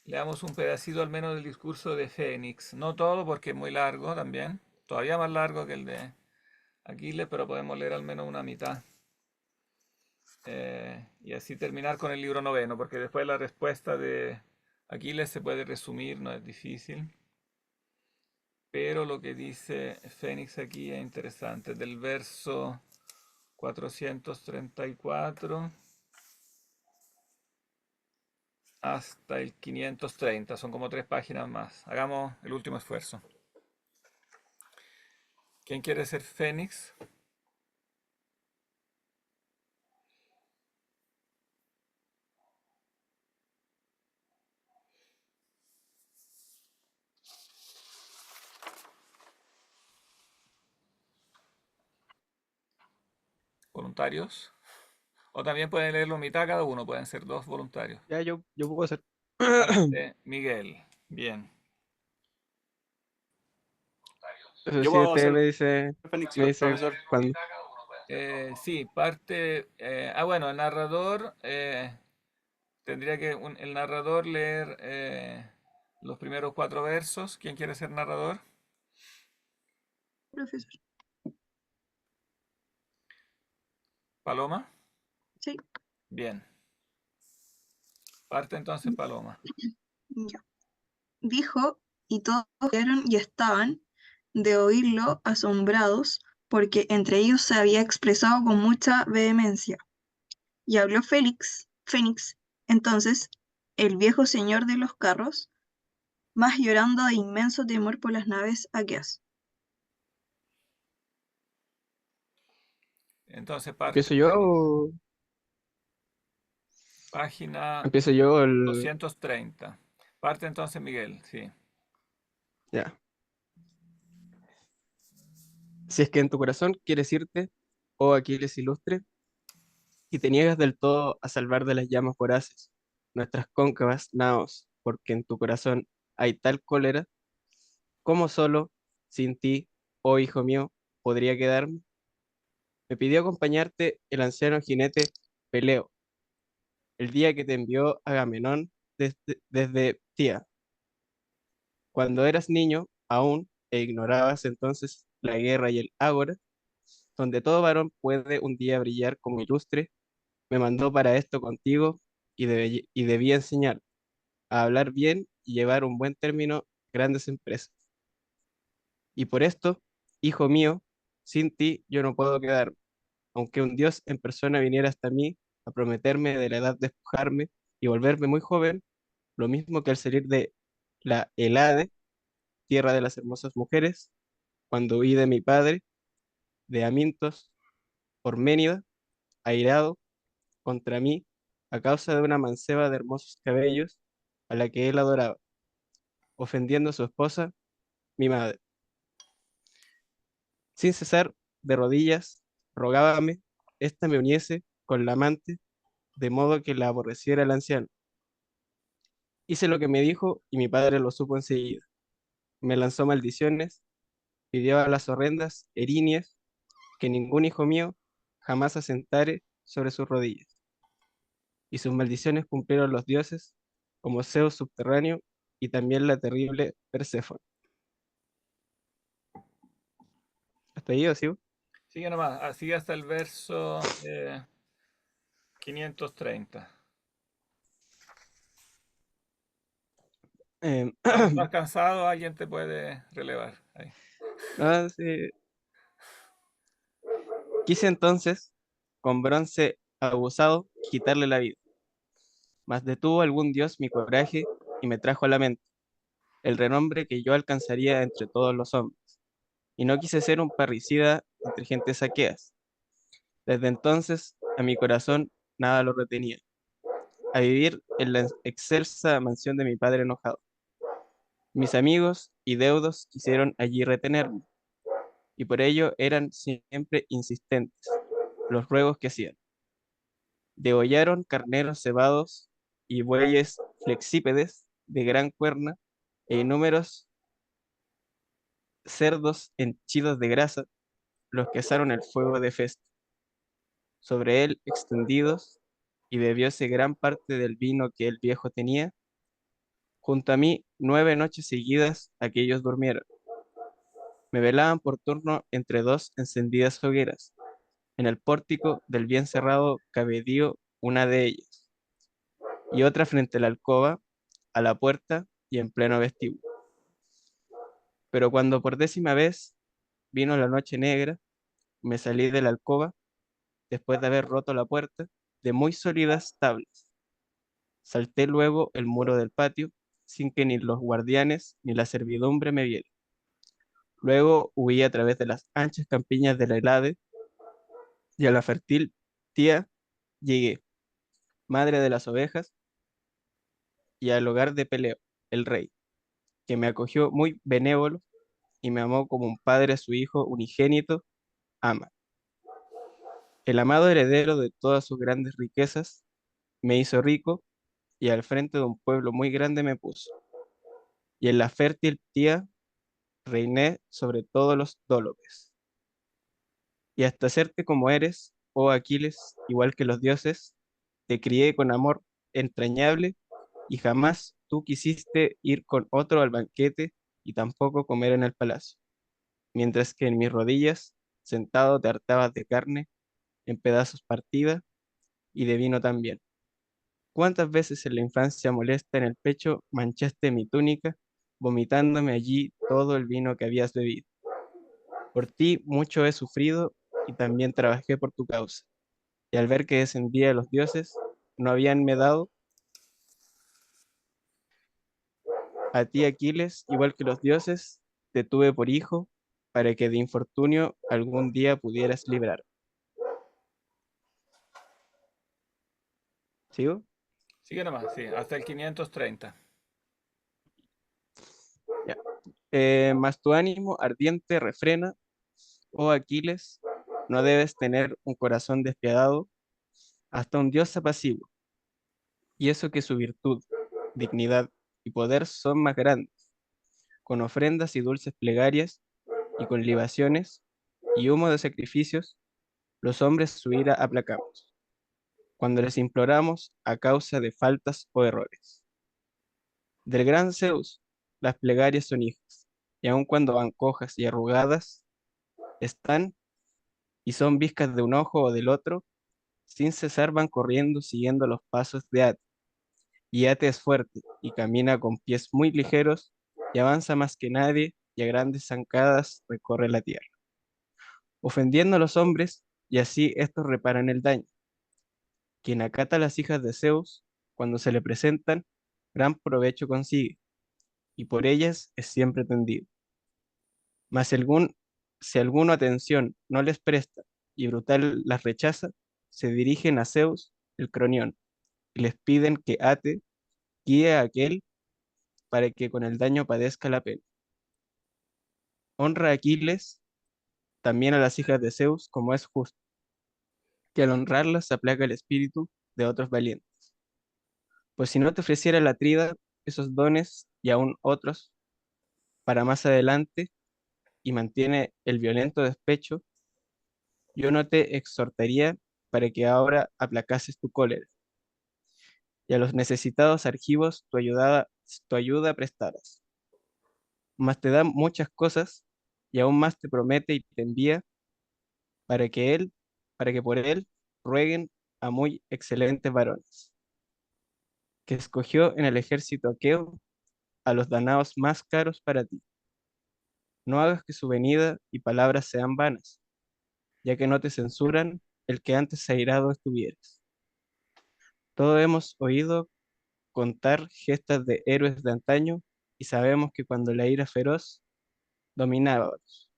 leamos un pedacito al menos del discurso de Fénix. No todo porque es muy largo también, todavía más largo que el de Aquiles, pero podemos leer al menos una mitad. Y así terminar con el libro noveno, porque después la respuesta de Aquiles se puede resumir, no es difícil. Pero lo que dice Fénix aquí es interesante, del verso 434 hasta el 530, son como 3 páginas más. Hagamos el último esfuerzo. ¿Quién quiere ser Fénix? ¿Voluntarios? O también pueden leerlo mitad cada uno, pueden ser 2 voluntarios. Ya, yo puedo hacer. Miguel, bien. Eso Yo sí, puedo usted hacer Fénix, me dice profesor. cuándo. Sí, parte... bueno, el narrador tendría que el narrador leer los primeros 4 versos. ¿Quién quiere ser narrador? Profesor. ¿Paloma? Sí. Bien. Parte entonces Paloma. Ya. Dijo, y todos vieron y estaban de oírlo asombrados, porque entre ellos se había expresado con mucha vehemencia. Y habló Fénix, entonces, el viejo señor de los carros, más llorando de inmenso temor por las naves aqueas. Entonces parte ¿Empiezo yo o página empiezo yo el... 230. Parte entonces Miguel, sí. Ya. Si es que en tu corazón quieres irte, oh Aquiles ilustre, y te niegas del todo a salvar de las llamas voraces nuestras cóncavas naos, porque en tu corazón hay tal cólera, ¿cómo solo, sin ti, oh hijo mío, podría quedarme? Me pidió acompañarte el anciano jinete Peleo, el día que te envió Agamenón desde Tía, cuando eras niño aún e ignorabas entonces la guerra y el ágora, donde todo varón puede un día brillar como ilustre, me mandó para esto contigo y debía enseñar a hablar bien y llevar un buen término grandes empresas. Y por esto, hijo mío, sin ti yo no puedo quedarme, aunque un Dios en persona viniera hasta mí a prometerme de la edad de despojarme y volverme muy joven, lo mismo que al salir de la Helade, tierra de las hermosas mujeres, cuando huí de mi padre, de Amintos, Orménida, airado contra mí a causa de una manceba de hermosos cabellos a la que él adoraba, ofendiendo a su esposa, mi madre. Sin cesar, de rodillas, rogábame, ésta me uniese con la amante, de modo que la aborreciera el anciano. Hice lo que me dijo y mi padre lo supo enseguida. Me lanzó maldiciones, pidió a las horrendas erinias que ningún hijo mío jamás asentare sobre sus rodillas. y sus maldiciones cumplieron los dioses, como Zeus subterráneo y también la terrible Perséfone. ¿Hasta ahí o sigo? Sigue nomás, así hasta el verso 530. Cuando estás cansado, alguien te puede relevar. Ahí. No, sí. Quise entonces, con bronce abusado, quitarle la vida, mas detuvo algún dios mi coraje y me trajo a la mente el renombre que yo alcanzaría entre todos los hombres, y no quise ser un parricida entre gentes saqueas. Desde entonces a mi corazón nada lo retenía, a vivir en la excelsa mansión de mi padre enojado. Mis amigos y deudos quisieron allí retenerme, y por ello eran siempre insistentes los ruegos que hacían. Degollaron carneros cebados y bueyes flexípedes de gran cuerna e inúmeros cerdos henchidos de grasa, los que asaron el fuego de Festo, sobre él extendidos, y bebióse gran parte del vino que el viejo tenía. Junto a mí 9 noches seguidas aquellos durmieron. Me velaban por turno entre dos encendidas hogueras. En el pórtico del bien cerrado cabedío una de ellas, y otra frente a la alcoba, a la puerta y en pleno vestíbulo. Pero cuando por 10ª vez vino la noche negra, me salí de la alcoba, después de haber roto la puerta, de muy sólidas tablas. Salté luego el muro del patio, sin que ni los guardianes ni la servidumbre me vieran. Luego huí a través de las anchas campiñas de la Helade, y a la fértil tía llegué, madre de las ovejas, y al hogar de Peleo, el rey, que me acogió muy benévolo y me amó como un padre a su hijo unigénito ama. El amado heredero de todas sus grandes riquezas me hizo rico, y al frente de un pueblo muy grande me puso. Y en la fértil tía reiné sobre todos los dólopes. Y hasta hacerte como eres, oh Aquiles, igual que los dioses, te crié con amor entrañable, y jamás tú quisiste ir con otro al banquete y tampoco comer en el palacio, mientras que en mis rodillas, sentado, te hartabas de carne en pedazos partida y de vino también. ¿Cuántas veces en la infancia molesta en el pecho manchaste mi túnica, vomitándome allí todo el vino que habías bebido? Por ti mucho he sufrido y también trabajé por tu causa. Y al ver que descendía de los dioses, no habíanme dado a ti, Aquiles, igual que los dioses, te tuve por hijo, para que de infortunio algún día pudieras librar. ¿Sigo? Sigue nomás, sí, hasta el 530. Ya. Mas tu ánimo ardiente refrena, oh Aquiles, no debes tener un corazón despiadado, hasta un dios apaciguo, y eso que su virtud, dignidad y poder son más grandes, con ofrendas y dulces plegarias, y con libaciones y humo de sacrificios, los hombres su ira aplacamos, cuando les imploramos a causa de faltas o errores. Del gran Zeus, las plegarias son hijas, y aun cuando van cojas y arrugadas, están y son viscas de un ojo o del otro, sin cesar van corriendo siguiendo los pasos de Ate. Y Ate es fuerte y camina con pies muy ligeros y avanza más que nadie, y a grandes zancadas recorre la tierra, ofendiendo a los hombres, y así estos reparan el daño. Quien acata a las hijas de Zeus, cuando se le presentan, gran provecho consigue, y por ellas es siempre tendido. Mas si alguno atención no les presta y brutal las rechaza, se dirigen a Zeus, el cronión, y les piden que Ate guíe a aquel para que con el daño padezca la pena. Honra a Aquiles también a las hijas de Zeus, como es justo, que al honrarlas se aplaca el espíritu de otros valientes. Pues si no te ofreciera la Atrida esos dones y aún otros para más adelante, y mantiene el violento despecho, yo no te exhortaría para que ahora aplacases tu cólera, y a los necesitados argivos tu ayuda prestaras. Mas te da muchas cosas, y aún más te promete y te envía para que por él rueguen a muy excelentes varones, que escogió en el ejército aqueo a los danaos más caros para ti. No hagas que su venida y palabras sean vanas, ya que no te censuran el que antes airado estuvieras. Todos hemos oído contar gestas de héroes de antaño y sabemos que cuando la ira feroz dominábalos,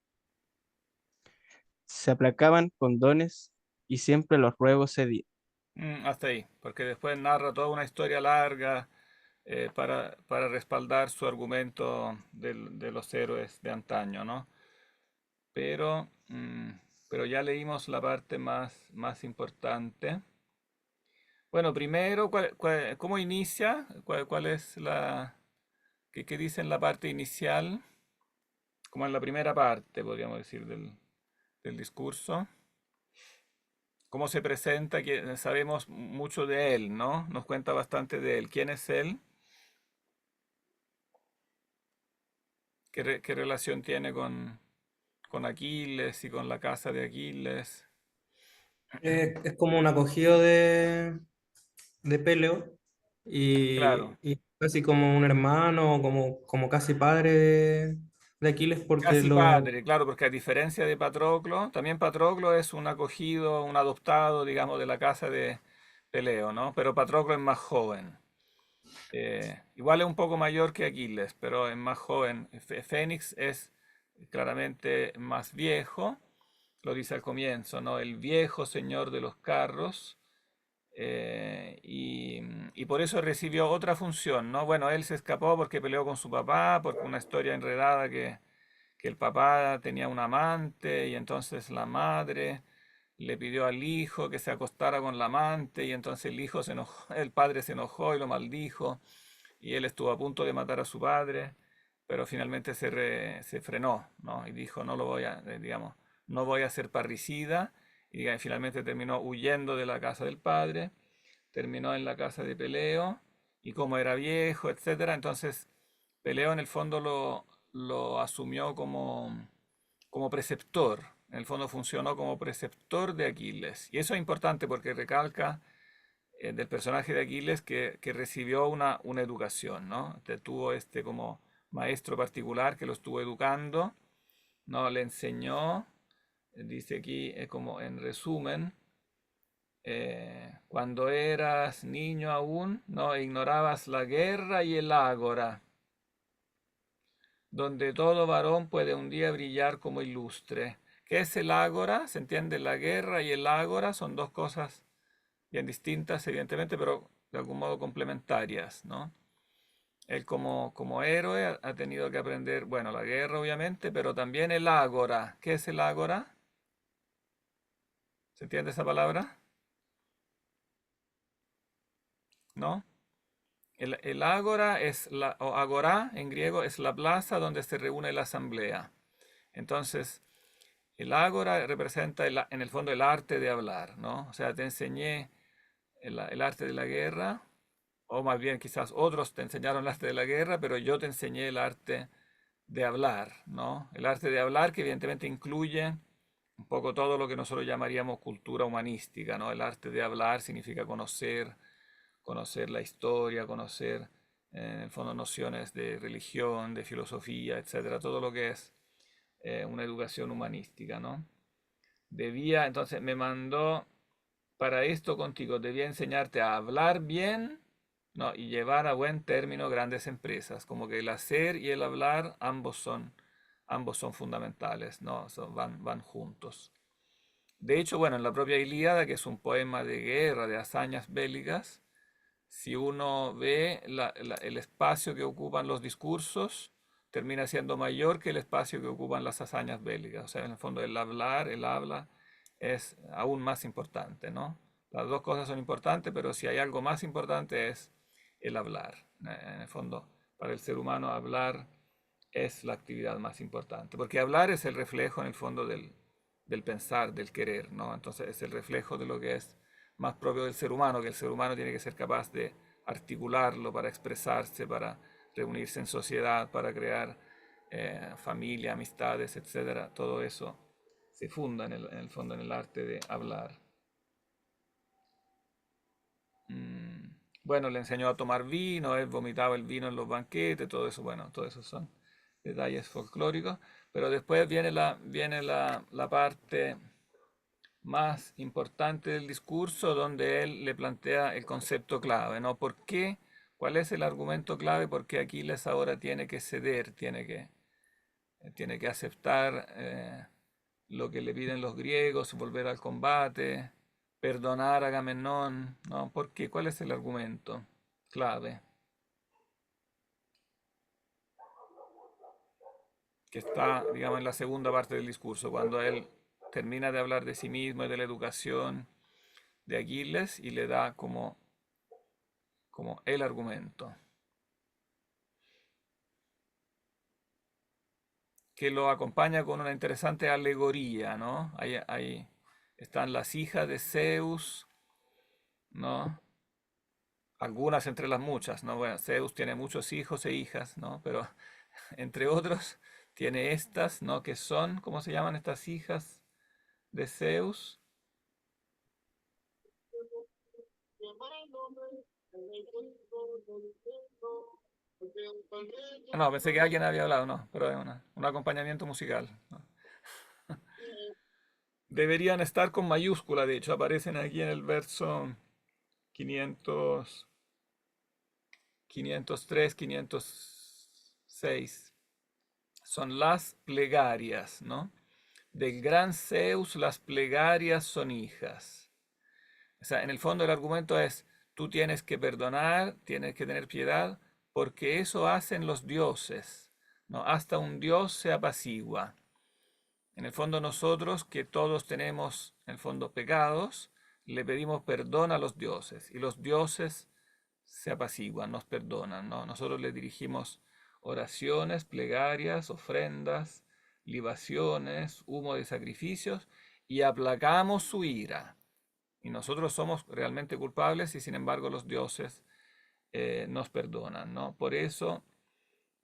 se aplacaban con dones y siempre los ruegos cedían. Hasta ahí, porque después narra toda una historia larga para respaldar su argumento de los héroes de antaño, ¿no? Pero, pero ya leímos la parte más importante. Bueno, primero, ¿cómo inicia? ¿Cuál es qué dice en la parte inicial? Como en la primera parte, podríamos decir, del discurso. ¿Cómo se presenta? Sabemos mucho de él, ¿no? Nos cuenta bastante de él. ¿Quién es él? ¿Qué relación tiene con Aquiles y con la casa de Aquiles? Es como un acogido de Peleo Claro, y casi como un hermano, como casi padre de Aquiles porque casi lo... padre, claro, porque a diferencia de Patroclo, también Patroclo es un acogido, un adoptado, digamos, de la casa de Peleo, ¿no? Pero Patroclo es más joven. Igual es un poco mayor que Aquiles, pero es más joven. Fénix es claramente más viejo, lo dice al comienzo, ¿no? El viejo señor de los carros. Y por eso recibió otra función, ¿no? Bueno, él se escapó porque peleó con su papá, porque una historia enredada que el papá tenía un amante y entonces la madre le pidió al hijo que se acostara con la amante y entonces el hijo se enojó, el padre se enojó y lo maldijo y él estuvo a punto de matar a su padre, pero finalmente se frenó, ¿no? Y dijo, no lo voy a, digamos, no voy a ser parricida y finalmente terminó huyendo de la casa del padre, terminó en la casa de Peleo y como era viejo, etcétera, entonces Peleo en el fondo lo asumió como preceptor. En el fondo funcionó como preceptor de Aquiles. Y eso es importante porque recalca del personaje de Aquiles que recibió una educación, ¿no? Tuvo como maestro particular que lo estuvo educando, ¿no? Le enseñó, dice aquí como en resumen, cuando eras niño aún, ¿no? Ignorabas la guerra y el ágora, donde todo varón puede un día brillar como ilustre. ¿Qué es el ágora? Se entiende, la guerra y el ágora son dos cosas bien distintas, evidentemente, pero de algún modo complementarias, ¿no? Él como héroe ha tenido que aprender, bueno, la guerra obviamente, pero también el ágora. ¿Qué es el ágora? ¿Se entiende esa palabra? ¿No? El ágora o agorá en griego es la plaza donde se reúne la asamblea. Entonces, el ágora representa en el fondo el arte de hablar, ¿no? O sea, te enseñé el arte de la guerra, o más bien quizás otros te enseñaron el arte de la guerra, pero yo te enseñé el arte de hablar, ¿no? El arte de hablar que evidentemente incluye un poco todo lo que nosotros llamaríamos cultura humanística, ¿no? El arte de hablar significa conocer la historia, conocer en el fondo nociones de religión, de filosofía, etcétera, todo lo que es una educación humanística, ¿no? Entonces me mandó para esto contigo, debía enseñarte a hablar bien, ¿no? Y llevar a buen término grandes empresas, como que el hacer y el hablar ambos son fundamentales, ¿no? Van juntos. De hecho, bueno, en la propia Ilíada, que es un poema de guerra, de hazañas bélicas, si uno ve el espacio que ocupan los discursos, termina siendo mayor que el espacio que ocupan las hazañas bélicas. O sea, en el fondo el habla, es aún más importante, ¿no? Las dos cosas son importantes, pero si hay algo más importante es el hablar. En el fondo, para el ser humano hablar es la actividad más importante, porque hablar es el reflejo en el fondo del pensar, del querer, ¿no? Entonces es el reflejo de lo que es más propio del ser humano, que el ser humano tiene que ser capaz de articularlo, para expresarse, para reunirse en sociedad, para crear familia, amistades, etcétera. Todo eso se funda en el fondo en el arte de hablar. Bueno, le enseñó a tomar vino, él vomitaba el vino en los banquetes, todo eso, bueno, todo eso son detalles folclóricos, pero después viene la parte más importante del discurso, donde él le plantea el concepto clave, ¿no? ¿Por qué? ¿Cuál es el argumento clave? Porque Aquiles ahora tiene que ceder, tiene que aceptar lo que le piden los griegos, volver al combate, perdonar a Agamenón, ¿no? ¿Por qué? ¿Cuál es el argumento clave? Que está, digamos, en la segunda parte del discurso, cuando él termina de hablar de sí mismo y de la educación de Aquiles y le da como el argumento. Que lo acompaña con una interesante alegoría, ¿no? Ahí están las hijas de Zeus, ¿no? Algunas entre las muchas, ¿no? Bueno, Zeus tiene muchos hijos e hijas, ¿no? Pero entre otros tiene estas, ¿no? Que son, ¿cómo se llaman estas hijas de Zeus? No, pensé que alguien había hablado, no, pero es un acompañamiento musical, ¿no? Deberían estar con mayúscula, de hecho, aparecen aquí en el verso 500, 503, 506. Son las plegarias, ¿no? Del gran Zeus las plegarias son hijas. O sea, en el fondo el argumento es, tú tienes que perdonar, tienes que tener piedad, porque eso hacen los dioses, ¿no? Hasta un dios se apacigua. En el fondo nosotros, que todos tenemos, en el fondo, pecados, le pedimos perdón a los dioses, y los dioses se apaciguan, nos perdonan, ¿no? Nosotros le dirigimos oraciones, plegarias, ofrendas, libaciones, humo de sacrificios, y aplacamos su ira. Y nosotros somos realmente culpables y sin embargo los dioses nos perdonan, ¿no? Por eso,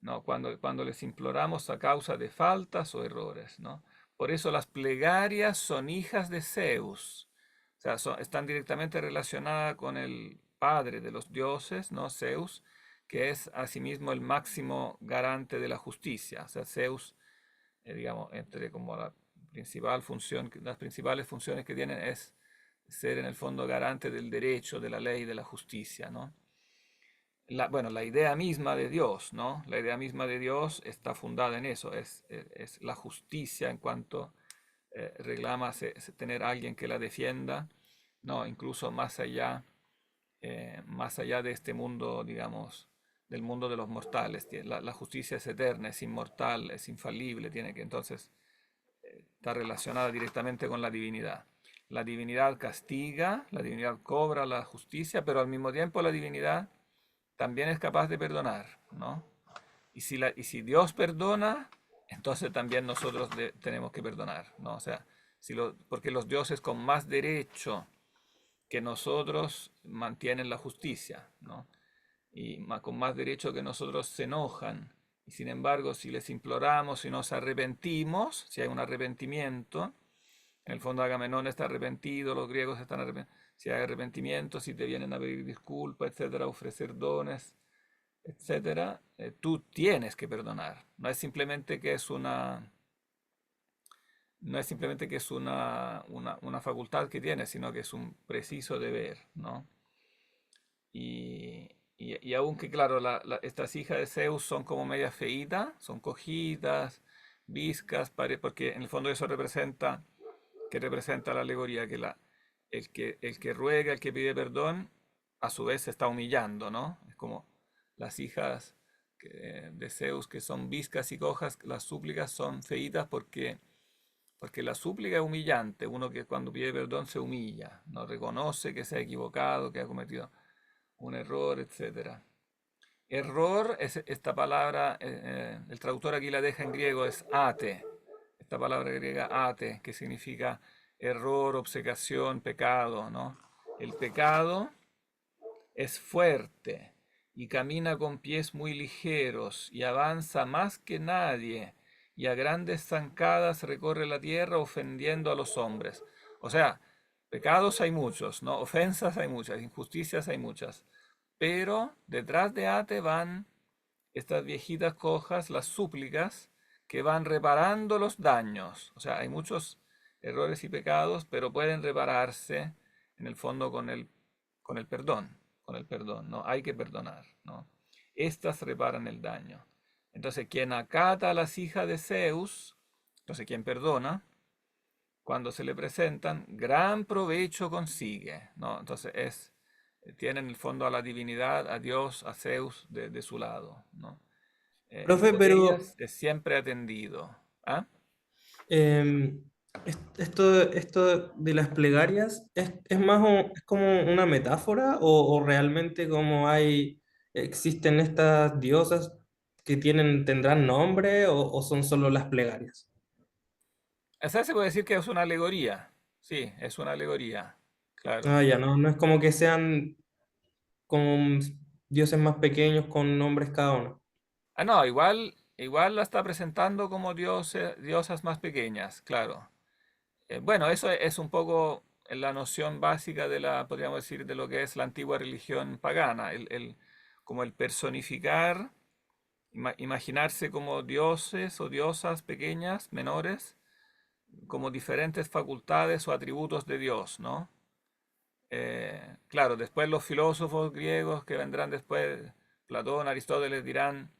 ¿no? Cuando les imploramos a causa de faltas o errores, ¿no? Por eso las plegarias son hijas de Zeus. O sea, están directamente relacionadas con el padre de los dioses, ¿no? Zeus, que es asimismo el máximo garante de la justicia. O sea, Zeus, digamos, entre como la principal función, las principales funciones que tienen es ser en el fondo garante del derecho, de la ley, de la justicia, ¿no? Bueno, la idea misma de Dios, ¿no? La idea misma de Dios está fundada en eso, es la justicia en cuanto reclama tener a alguien que la defienda, ¿no? Incluso más allá de este mundo, digamos, del mundo de los mortales. La justicia es eterna, es inmortal, es infalible, tiene que entonces está relacionada directamente con la divinidad. La divinidad castiga, la divinidad cobra la justicia, pero al mismo tiempo la divinidad también es capaz de perdonar, ¿no? Y si Dios perdona, entonces también nosotros tenemos que perdonar, ¿no? O sea, porque los dioses con más derecho que nosotros mantienen la justicia, ¿no? Y con más derecho que nosotros se enojan. Y sin embargo, si les imploramos, si nos arrepentimos, si hay un arrepentimiento, en el fondo Agamenón está arrepentido, los griegos están arrepentidos. Si hay arrepentimiento, si te vienen a pedir disculpas, etcétera, ofrecer dones, etcétera, tú tienes que perdonar. No es simplemente que es una facultad que tienes, sino que es un preciso deber, ¿no? Y aunque, claro, estas hijas de Zeus son como medias feitas, son cojitas, viscas, porque en el fondo eso representa la alegoría, que el que ruega, el que pide perdón, a su vez se está humillando, ¿no? Es como las hijas de Zeus que son viscas y cojas, las súplicas son feitas porque la súplica es humillante, uno que cuando pide perdón se humilla, no reconoce que se ha equivocado, que ha cometido un error, etc. Error es esta palabra, el traductor aquí la deja en griego, es ate, esta palabra griega ate, que significa error, obcecación, pecado, ¿no? El pecado es fuerte y camina con pies muy ligeros y avanza más que nadie y a grandes zancadas recorre la tierra ofendiendo a los hombres. O sea, pecados hay muchos, ¿no? Ofensas hay muchas, injusticias hay muchas. Pero detrás de Ate van estas viejitas cojas, las súplicas, que van reparando los daños. O sea, hay muchos errores y pecados, pero pueden repararse en el fondo con el perdón, ¿no? Hay que perdonar, ¿no? Estas reparan el daño. Entonces, quien acata a las hijas de Zeus, entonces quien perdona, cuando se le presentan, gran provecho consigue, ¿no? Entonces tiene en el fondo a la divinidad, a Dios, a Zeus de su lado, ¿no? Y Profe, por pero ellas es siempre atendido. ¿Ah? em, esto de las plegarias, ¿es más es como una metáfora o realmente como existen estas diosas que tendrán nombre o son solo las plegarias? Esa se puede decir que es una alegoría. Sí, es una alegoría. Claro. Ah, ya, no es como que sean como dioses más pequeños con nombres cada uno. Ah, no, igual la está presentando como diosas más pequeñas, claro. Bueno, eso es un poco la noción básica podríamos decir, de lo que es la antigua religión pagana, como el personificar, imaginarse como dioses o diosas pequeñas, menores, como diferentes facultades o atributos de Dios, ¿no? Claro, después los filósofos griegos que vendrán después, Platón, Aristóteles, dirán,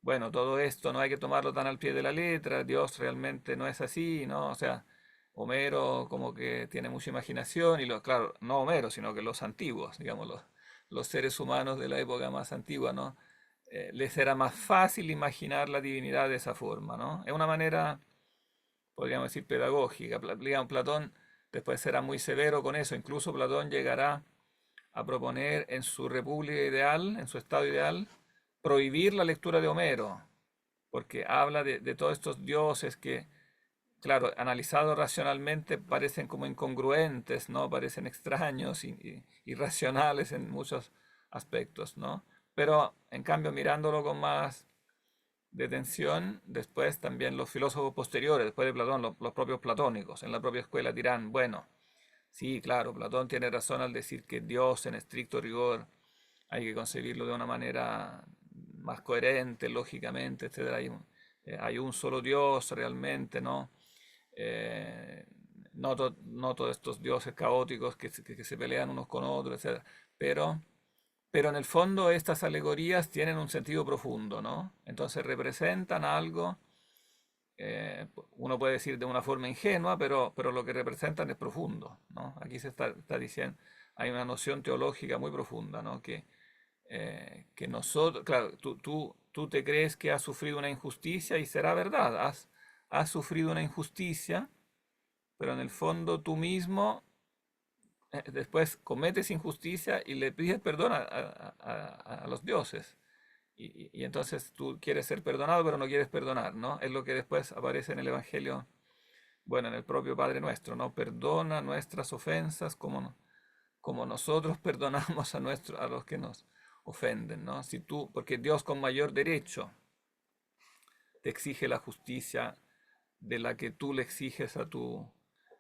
bueno, todo esto no hay que tomarlo tan al pie de la letra, Dios realmente no es así, ¿no? O sea, Homero como que tiene mucha imaginación claro, no Homero, sino que los antiguos, digamos, los seres humanos de la época más antigua, ¿no? Les era más fácil imaginar la divinidad de esa forma, ¿no? Es una manera, podríamos decir, pedagógica. Digamos, Platón después será muy severo con eso, incluso Platón llegará a proponer en su república ideal, en su estado ideal, prohibir la lectura de Homero, porque habla de todos estos dioses que, claro, analizados racionalmente parecen como incongruentes, ¿no? Parecen extraños, irracionales en muchos aspectos, ¿no? Pero en cambio, mirándolo con más detención, después también los filósofos posteriores, después de Platón, los propios platónicos, en la propia escuela dirán, bueno, sí, claro, Platón tiene razón al decir que Dios en estricto rigor hay que concebirlo de una manera más coherente, lógicamente, etcétera. Hay un solo Dios realmente, ¿no? No todos estos dioses caóticos que se pelean unos con otros, etcétera. Pero en el fondo estas alegorías tienen un sentido profundo, ¿no? Entonces representan algo, uno puede decir de una forma ingenua, pero lo que representan es profundo, ¿no? Aquí se está diciendo, hay una noción teológica muy profunda, ¿no? Que nosotros, claro, tú te crees que has sufrido una injusticia y será verdad, has sufrido una injusticia, pero en el fondo tú mismo después cometes injusticia y le pides perdón a los dioses. Y entonces tú quieres ser perdonado, pero no quieres perdonar, ¿no? Es lo que después aparece en el Evangelio, bueno, en el propio Padre Nuestro, ¿no? Perdona nuestras ofensas como nosotros perdonamos a los que nos ofenden, ¿no? Porque Dios con mayor derecho te exige la justicia de la que tú le exiges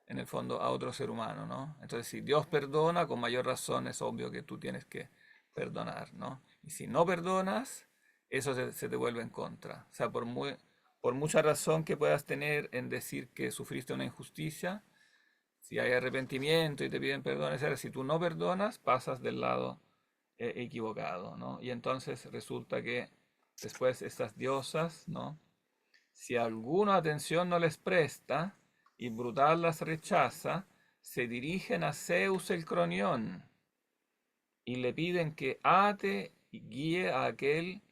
en el fondo, a otro ser humano, ¿no? Entonces, si Dios perdona, con mayor razón es obvio que tú tienes que perdonar, ¿no? Y si no perdonas, eso se te vuelve en contra. O sea, por mucha razón que puedas tener en decir que sufriste una injusticia, si hay arrepentimiento y te piden perdón, etcétera, si tú no perdonas, pasas del lado equivocado, ¿no? Y entonces resulta que después estas diosas, ¿no? Si alguna atención no les presta y brutal las rechaza, se dirigen a Zeus el Cronión y le piden que ate y guíe a aquel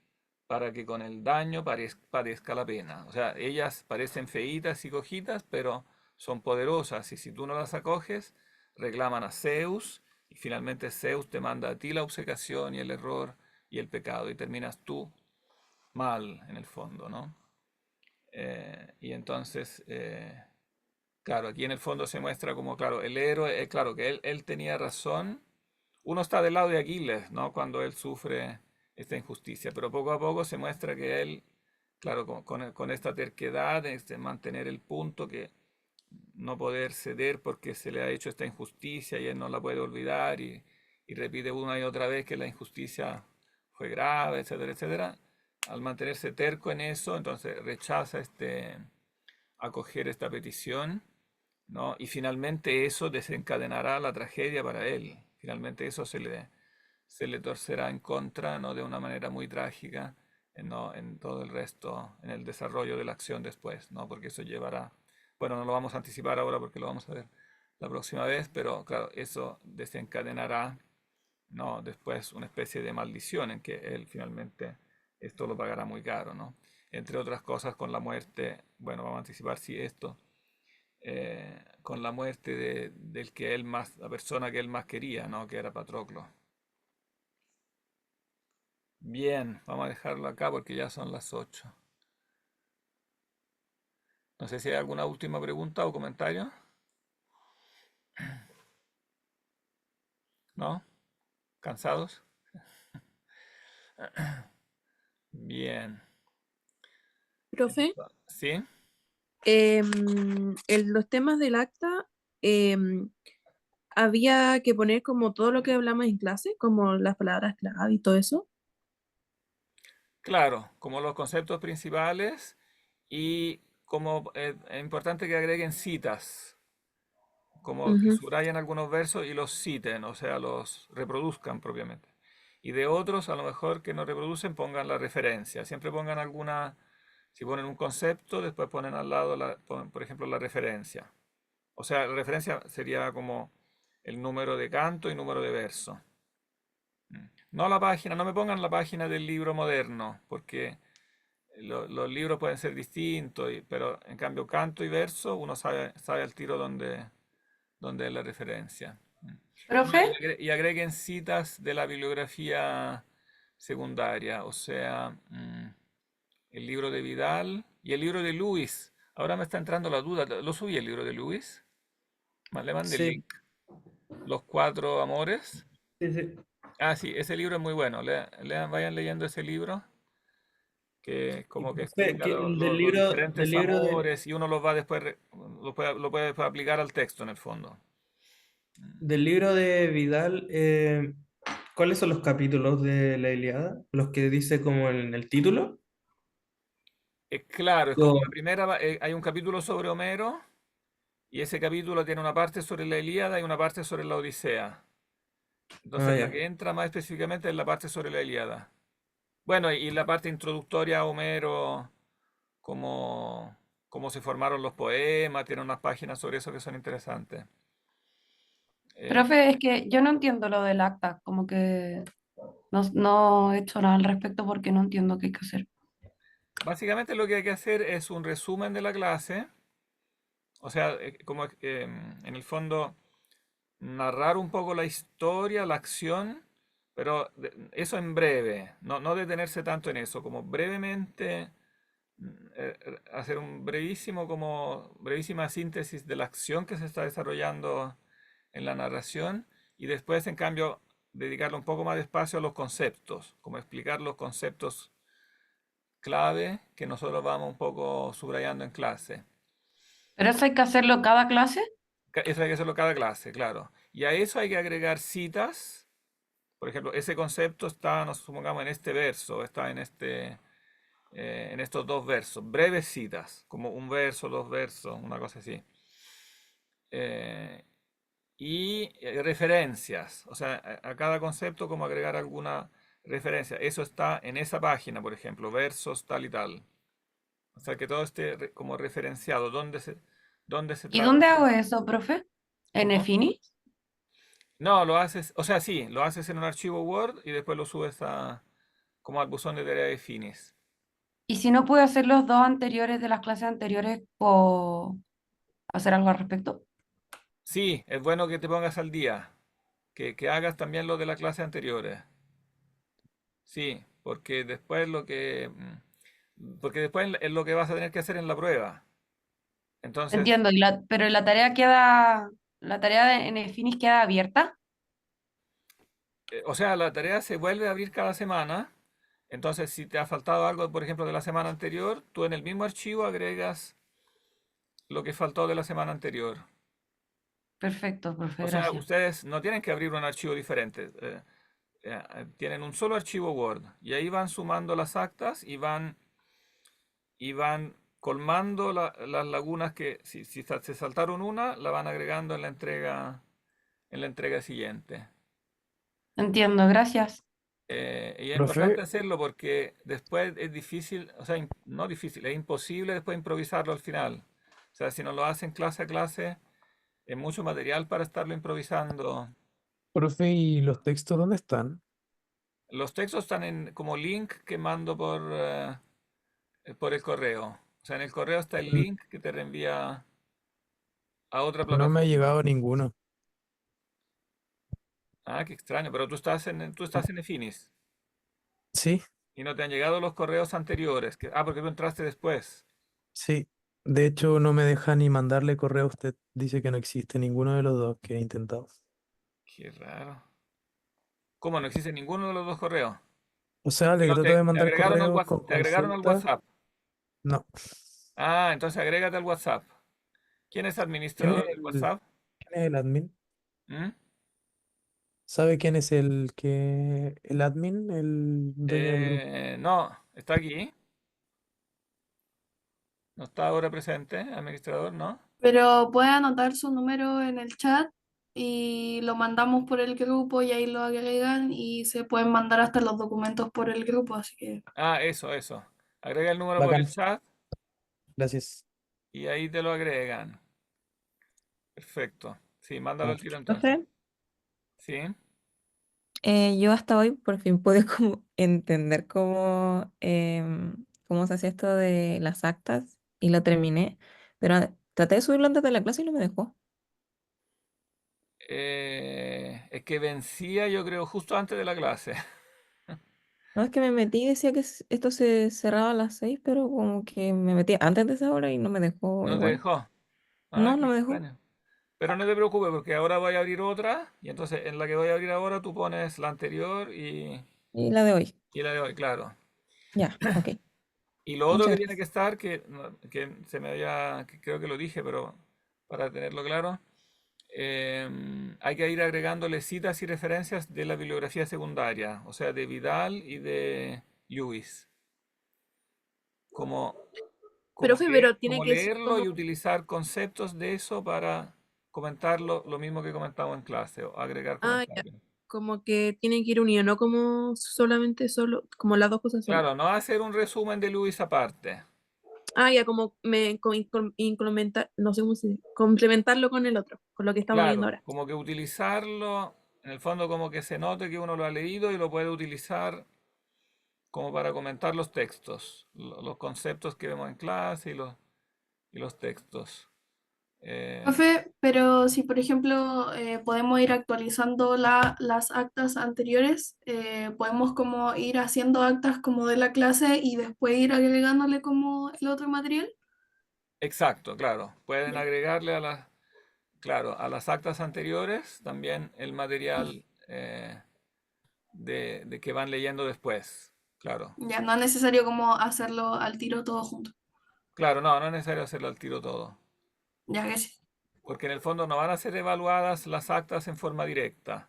para que con el daño padezca la pena. O sea, ellas parecen feitas y cojitas, pero son poderosas y si tú no las acoges, reclaman a Zeus y finalmente Zeus te manda a ti la obcecación y el error y el pecado y terminas tú mal en el fondo, ¿no? Y entonces, claro, aquí en el fondo se muestra como, claro, el héroe, claro, que él tenía razón, uno está del lado de Aquiles, ¿no? Cuando él sufre esta injusticia, pero poco a poco se muestra que él, claro, con esta terquedad, mantener el punto, que no poder ceder porque se le ha hecho esta injusticia y él no la puede olvidar y repite una y otra vez que la injusticia fue grave, etcétera, etcétera. Al mantenerse terco en eso, entonces rechaza acoger esta petición, ¿no? Y finalmente eso desencadenará la tragedia para él. Finalmente eso se le torcerá en contra, ¿no? De una manera muy trágica, ¿no? En todo el resto, en el desarrollo de la acción después, ¿no? Porque eso llevará, bueno, no lo vamos a anticipar ahora porque lo vamos a ver la próxima vez, pero claro, eso desencadenará, ¿no? Después una especie de maldición en que él finalmente esto lo pagará muy caro, ¿no? Entre otras cosas, con la muerte, bueno, vamos a anticipar si esto, con la muerte del que él más, la persona que él más quería, ¿no? Que era Patroclo. Bien, vamos a dejarlo acá porque ya son las 8. No sé si hay alguna última pregunta o comentario. ¿No? ¿Cansados? Bien. Profe, ¿Sí? en los temas del acta, em, había que poner como todo lo que hablamos en clase, como las palabras clave y todo eso. Claro, como los conceptos principales y como es importante que agreguen citas, como que Ujú. subrayen algunos versos y los citen, o sea, los reproduzcan propiamente. Y de otros, a lo mejor que no reproducen, pongan la referencia. Siempre pongan alguna, si ponen un concepto, después ponen al lado, por ejemplo, la referencia. O sea, la referencia sería como el número de canto y número de verso. No la página, no me pongan la página del libro moderno, porque los libros pueden ser distintos, pero en cambio canto y verso uno sabe al tiro dónde es la referencia. Profe, Y agreguen citas de la bibliografía secundaria, o sea, el libro de Vidal y el libro de Lewis. Ahora me está entrando la duda, ¿lo subí el libro de Lewis? Le mandé el Sí, link. Los cuatro amores. sí, sí. Ah, sí, ese libro es muy bueno. Vayan leyendo ese libro, que Y como que profe, explica que los del diferentes libro amores y uno los va después, lo puede después aplicar al texto en el fondo. del libro de Vidal, ¿cuáles son los capítulos de la Ilíada? ¿Los que dice como en el título? Claro, es como Yo- la primera, hay un capítulo sobre Homero y ese capítulo tiene una parte sobre la Ilíada y una parte sobre la Odisea. Ah, Entonces la ya. que entra más específicamente es la parte sobre la Ilíada. Bueno, y la parte introductoria a Homero, cómo, cómo se formaron los poemas, tiene unas páginas sobre eso que son interesantes. Eh, profe, es que yo no entiendo lo del acta, como que no he hecho nada al respecto porque no entiendo qué hay que hacer. Básicamente lo que hay que hacer es un resumen de la clase, o sea, como en el fondo narrar un poco la historia, la acción, pero eso en breve, no detenerse tanto en eso, como brevemente hacer un brevísima síntesis de la acción que se está desarrollando en la narración y después, en cambio, dedicarle un poco más de espacio a los conceptos, como explicar los conceptos clave que nosotros vamos un poco subrayando en clase. ¿Pero eso hay que hacerlo cada clase? Eso hay que hacerlo cada clase, claro. Y a eso hay que agregar citas. Por ejemplo, ese concepto está, nos supongamos, en este verso, está en estos dos versos. Breves citas, como un verso, dos versos, una cosa así. Eh, y referencias, o sea, a cada concepto como agregar alguna referencia. Eso está en esa página, por ejemplo, versos tal y tal. O sea, que todo esté como referenciado, dónde se ¿Y trata. dónde hago eso, profe? ¿En ¿Cómo? Efini? No, lo haces, o sea, sí, lo haces en un archivo Word y después lo subes como al buzón de tarea de Finis. Y si no pude hacer los dos anteriores de las clases anteriores, ¿puedo hacer algo al respecto? Sí, es bueno que te pongas al día, que hagas también lo de las clases anteriores. Sí, porque después porque después es lo que vas a tener que hacer en la prueba. Entonces, Entiendo, pero la tarea en Efinis queda abierta. O sea, la tarea se vuelve a abrir cada semana. Entonces, si te ha faltado algo, por ejemplo, de la semana anterior, tú en el mismo archivo agregas lo que faltó de la semana anterior. Perfecto, profe, O sea, gracias. ustedes no tienen que abrir un archivo diferente. Tienen un solo archivo Word y ahí van sumando las actas y van colmando las lagunas que si se saltaron una, la van agregando en la entrega siguiente. Entiendo, gracias. Y es importante Profe, hacerlo porque después es difícil, o sea, no difícil, es imposible después improvisarlo al final. O sea, si no lo hacen clase a clase, es mucho material para estarlo improvisando. profe, ¿y los textos dónde están? Los textos están como link que mando por el correo. O sea, en el correo está el N- link que te reenvía a otra No me ha plataforma. llegado ninguno. Ah, qué extraño, pero tú estás en Efinis Sí, y no te han llegado los correos anteriores. Porque tú entraste después. sí. De hecho, no me deja ni mandarle correo a usted. Dice que no existe ninguno de los dos que he intentado. Qué raro. ¿Cómo no existe ninguno de los dos correos? O sea, le Pero trato de te mandar agregaron al correos WhatsApp, con te agregaron al consulta. WhatsApp. No. Ah, entonces agrégate al WhatsApp. ¿Quién es ¿Quién administrador es del WhatsApp? quién es el admin? ¿Mm? ¿Sabe quién es el admin, el dueño del grupo? No, está aquí. No está ahora presente, administrador, ¿no? Pero puede anotar su número en el chat y lo mandamos por el grupo y ahí lo agregan y se pueden mandar hasta los documentos por el grupo, así que Ah, eso. Agrega el número por el Bacán. chat Gracias. y ahí te lo agregan. Perfecto. Sí, mándalo Ah, al tiro entonces. Profe, Sí. yo hasta hoy por fin pude como entender cómo se hacía esto de las actas y lo terminé, pero traté de subirlo antes de la clase y no me dejó. Es que vencía, yo creo, justo antes de la clase. No, es que me metí y decía que esto se cerraba a las 6, pero como que me metí antes de esa hora y no me dejó ¿No te igual. dejó? Ah, No, qué no me dejó. extraño. Pero no te preocupes porque ahora voy a abrir otra y entonces en la que voy a abrir ahora tú pones la anterior Y la de hoy. y la de hoy, claro. Ya, ok. Y lo otro Muchas que tiene que gracias. estar, que se me había, que creo que lo dije, pero para tenerlo claro, hay que ir agregándole citas y referencias de la bibliografía secundaria, o sea, de Vidal y de Lewis, como, profe, pero tiene como que ser leerlo como, y utilizar conceptos de eso para comentarlo, lo mismo que comentamos en clase, o agregar ya, comentarios. como que tiene que ir unido, no como solamente solo, como las dos cosas solas. Claro, no hacer un resumen de Lewis aparte. Ya como implementar, no sé cómo se dice, complementarlo con el otro, con lo que estamos viendo Claro, ahora. como que utilizarlo, en el fondo como que se note que uno lo ha leído y lo puede utilizar como para comentar los textos, los conceptos que vemos en clase y los textos. Eh, Profe, pero si por ejemplo podemos ir actualizando las actas anteriores, podemos como ir haciendo actas como de la clase y después ir agregándole como el otro material. exacto, claro. Pueden Ya, agregarle claro, a las actas anteriores también el material de que van leyendo después. Claro. ya no es necesario como hacerlo al tiro todo junto. Claro, no es necesario hacerlo al tiro todo. Ya que sí. Porque en el fondo no van a ser evaluadas las actas en forma directa.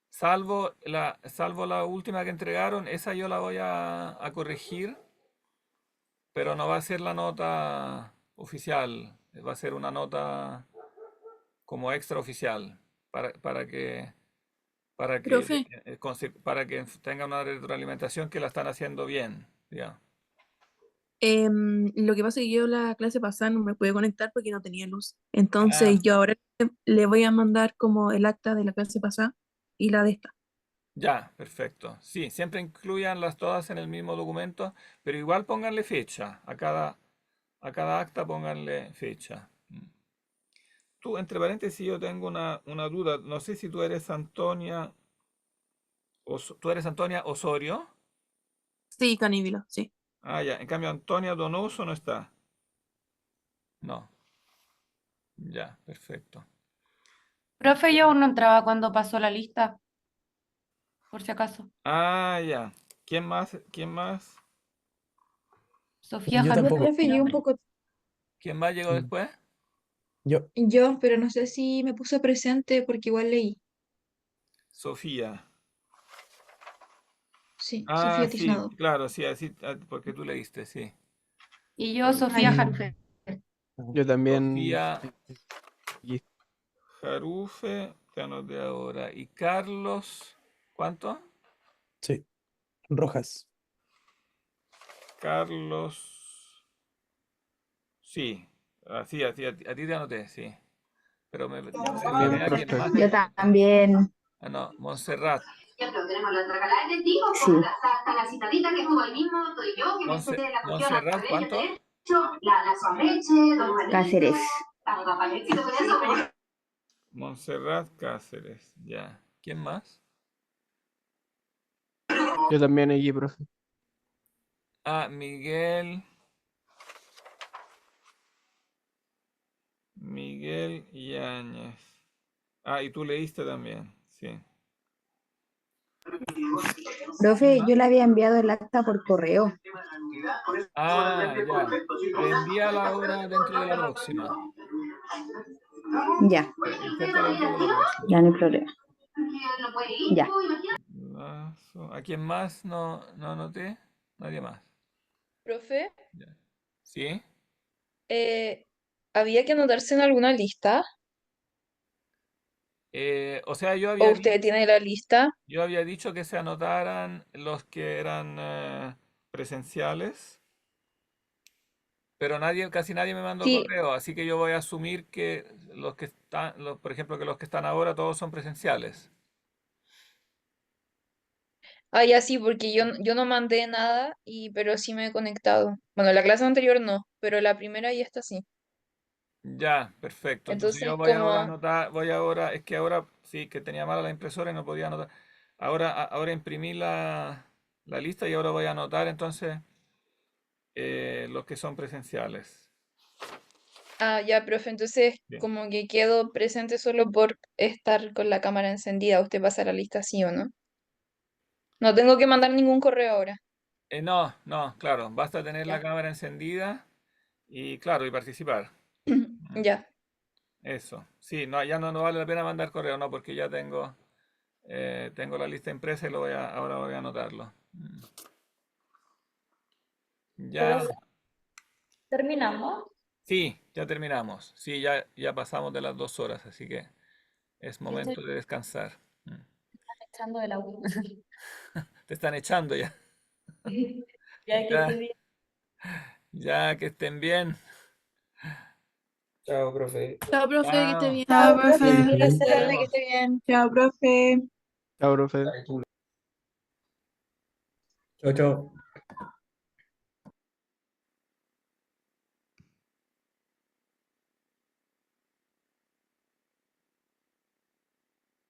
Salvo la última que entregaron, esa yo la voy a corregir, pero no va a ser la nota oficial, va a ser una nota como extraoficial para que, para que, Profe, para que tenga una retroalimentación que la están haciendo bien. Ya. lo que pasa es que yo la clase pasada no me pude conectar porque no tenía luz. Ah, Entonces yo ahora le voy a mandar como el acta de la clase pasada y la de esta. ya, perfecto. Sí, siempre incluyanlas todas en el mismo documento, pero igual pónganle fecha. A cada acta pónganle fecha. Tú, entre paréntesis, yo tengo una duda. No sé si tú eres Antonia, tú eres Antonia Osorio. Sí, Canívilo, sí. Ah, ya. En cambio, Antonia Donoso no está. No. Ya, perfecto. Profe, yo aún no entraba cuando pasó la lista. por si acaso. Ah, ya. ¿Quién más? ¿Quién más? Sofía Yo Yo, Jarufe. tampoco. profe, yo un poco, ¿Quién más llegó Mm. después? Yo. yo, pero no sé si me puse presente porque igual leí. Sofía. Sí, Ah, Sofía sí, Tiznado. claro, sí, así, porque tú leíste, sí. Y yo, Sofía ya. Jarufe. Yo también. Sofía Y Jarufe, te anoté ahora. Y Carlos, ¿cuánto? Sí. Rojas. Carlos, sí, así, a ti te anoté, sí. Pero me también, mencioné a quien profe. más. Yo también. Ah, no, Montserrat. Ya, pero tenemos la otra cala de testigos, Sí. como está la citadita que estuvo ahí mismo, soy yo, que me hice la cuestión al Montserrat, revés, ¿cuánto? derecho, la Suameche, don Juanito, Cáceres. a papá Alexito con eso, pero Montserrat Cáceres, ya. ¿Quién más? Yo también allí, profe. Ah, Miguel. Miguel Yáñez. Ah, y tú leíste también, sí. Profe, yo le había enviado el acta por correo. Ah, ya. Reenvíala ahora dentro de la próxima. Ya, Insértala dentro de la próxima. ya no hay problema. no puede ir, Ya. ¿A quién más no anoté? Nadie más. Profe, Ya. ¿Sí? ¿había que anotarse en alguna lista? O sea, ¿O usted tiene la lista? yo había dicho que se anotaran los que eran presenciales, pero casi nadie me mandó Sí. correo, así que yo voy a asumir que los que están, por ejemplo, que los que están ahora todos son presenciales. Ah, ya sí, porque yo no mandé nada, pero sí me he conectado. Bueno, la clase anterior no, pero la primera y esta sí. Ya, perfecto. Entonces Entonces, yo voy ahora a como, anotar, es que ahora sí que tenía mala la impresora y no podía anotar. Ahora imprimí la lista y ahora voy a anotar entonces los que son presenciales. ya, profe, entonces Bien. como que quedo presente solo por estar con la cámara encendida. Usted pasa la lista sí o no. No tengo que mandar ningún correo ahora. No, claro, basta tener la Ya. cámara encendida y claro, y participar. Ya. Eso. Sí, no, ya no vale la pena mandar correo, no, porque ya tengo la lista impresa y ahora voy a anotarlo. Ya, Entonces, ¿terminamos? sí, ya terminamos. Sí, ya pasamos de las 2 horas, así que es Yo estoy momento de descansar. echando de la U. Te están echando ya. Ya que Ya, estoy bien. ya que estén bien. Chao, profe. Chao, profe, que esté Chao. bien. Chao, Profe, profe. que Nos que vemos. esté bien. Chao, profe. Chao, profe. Chao, chao.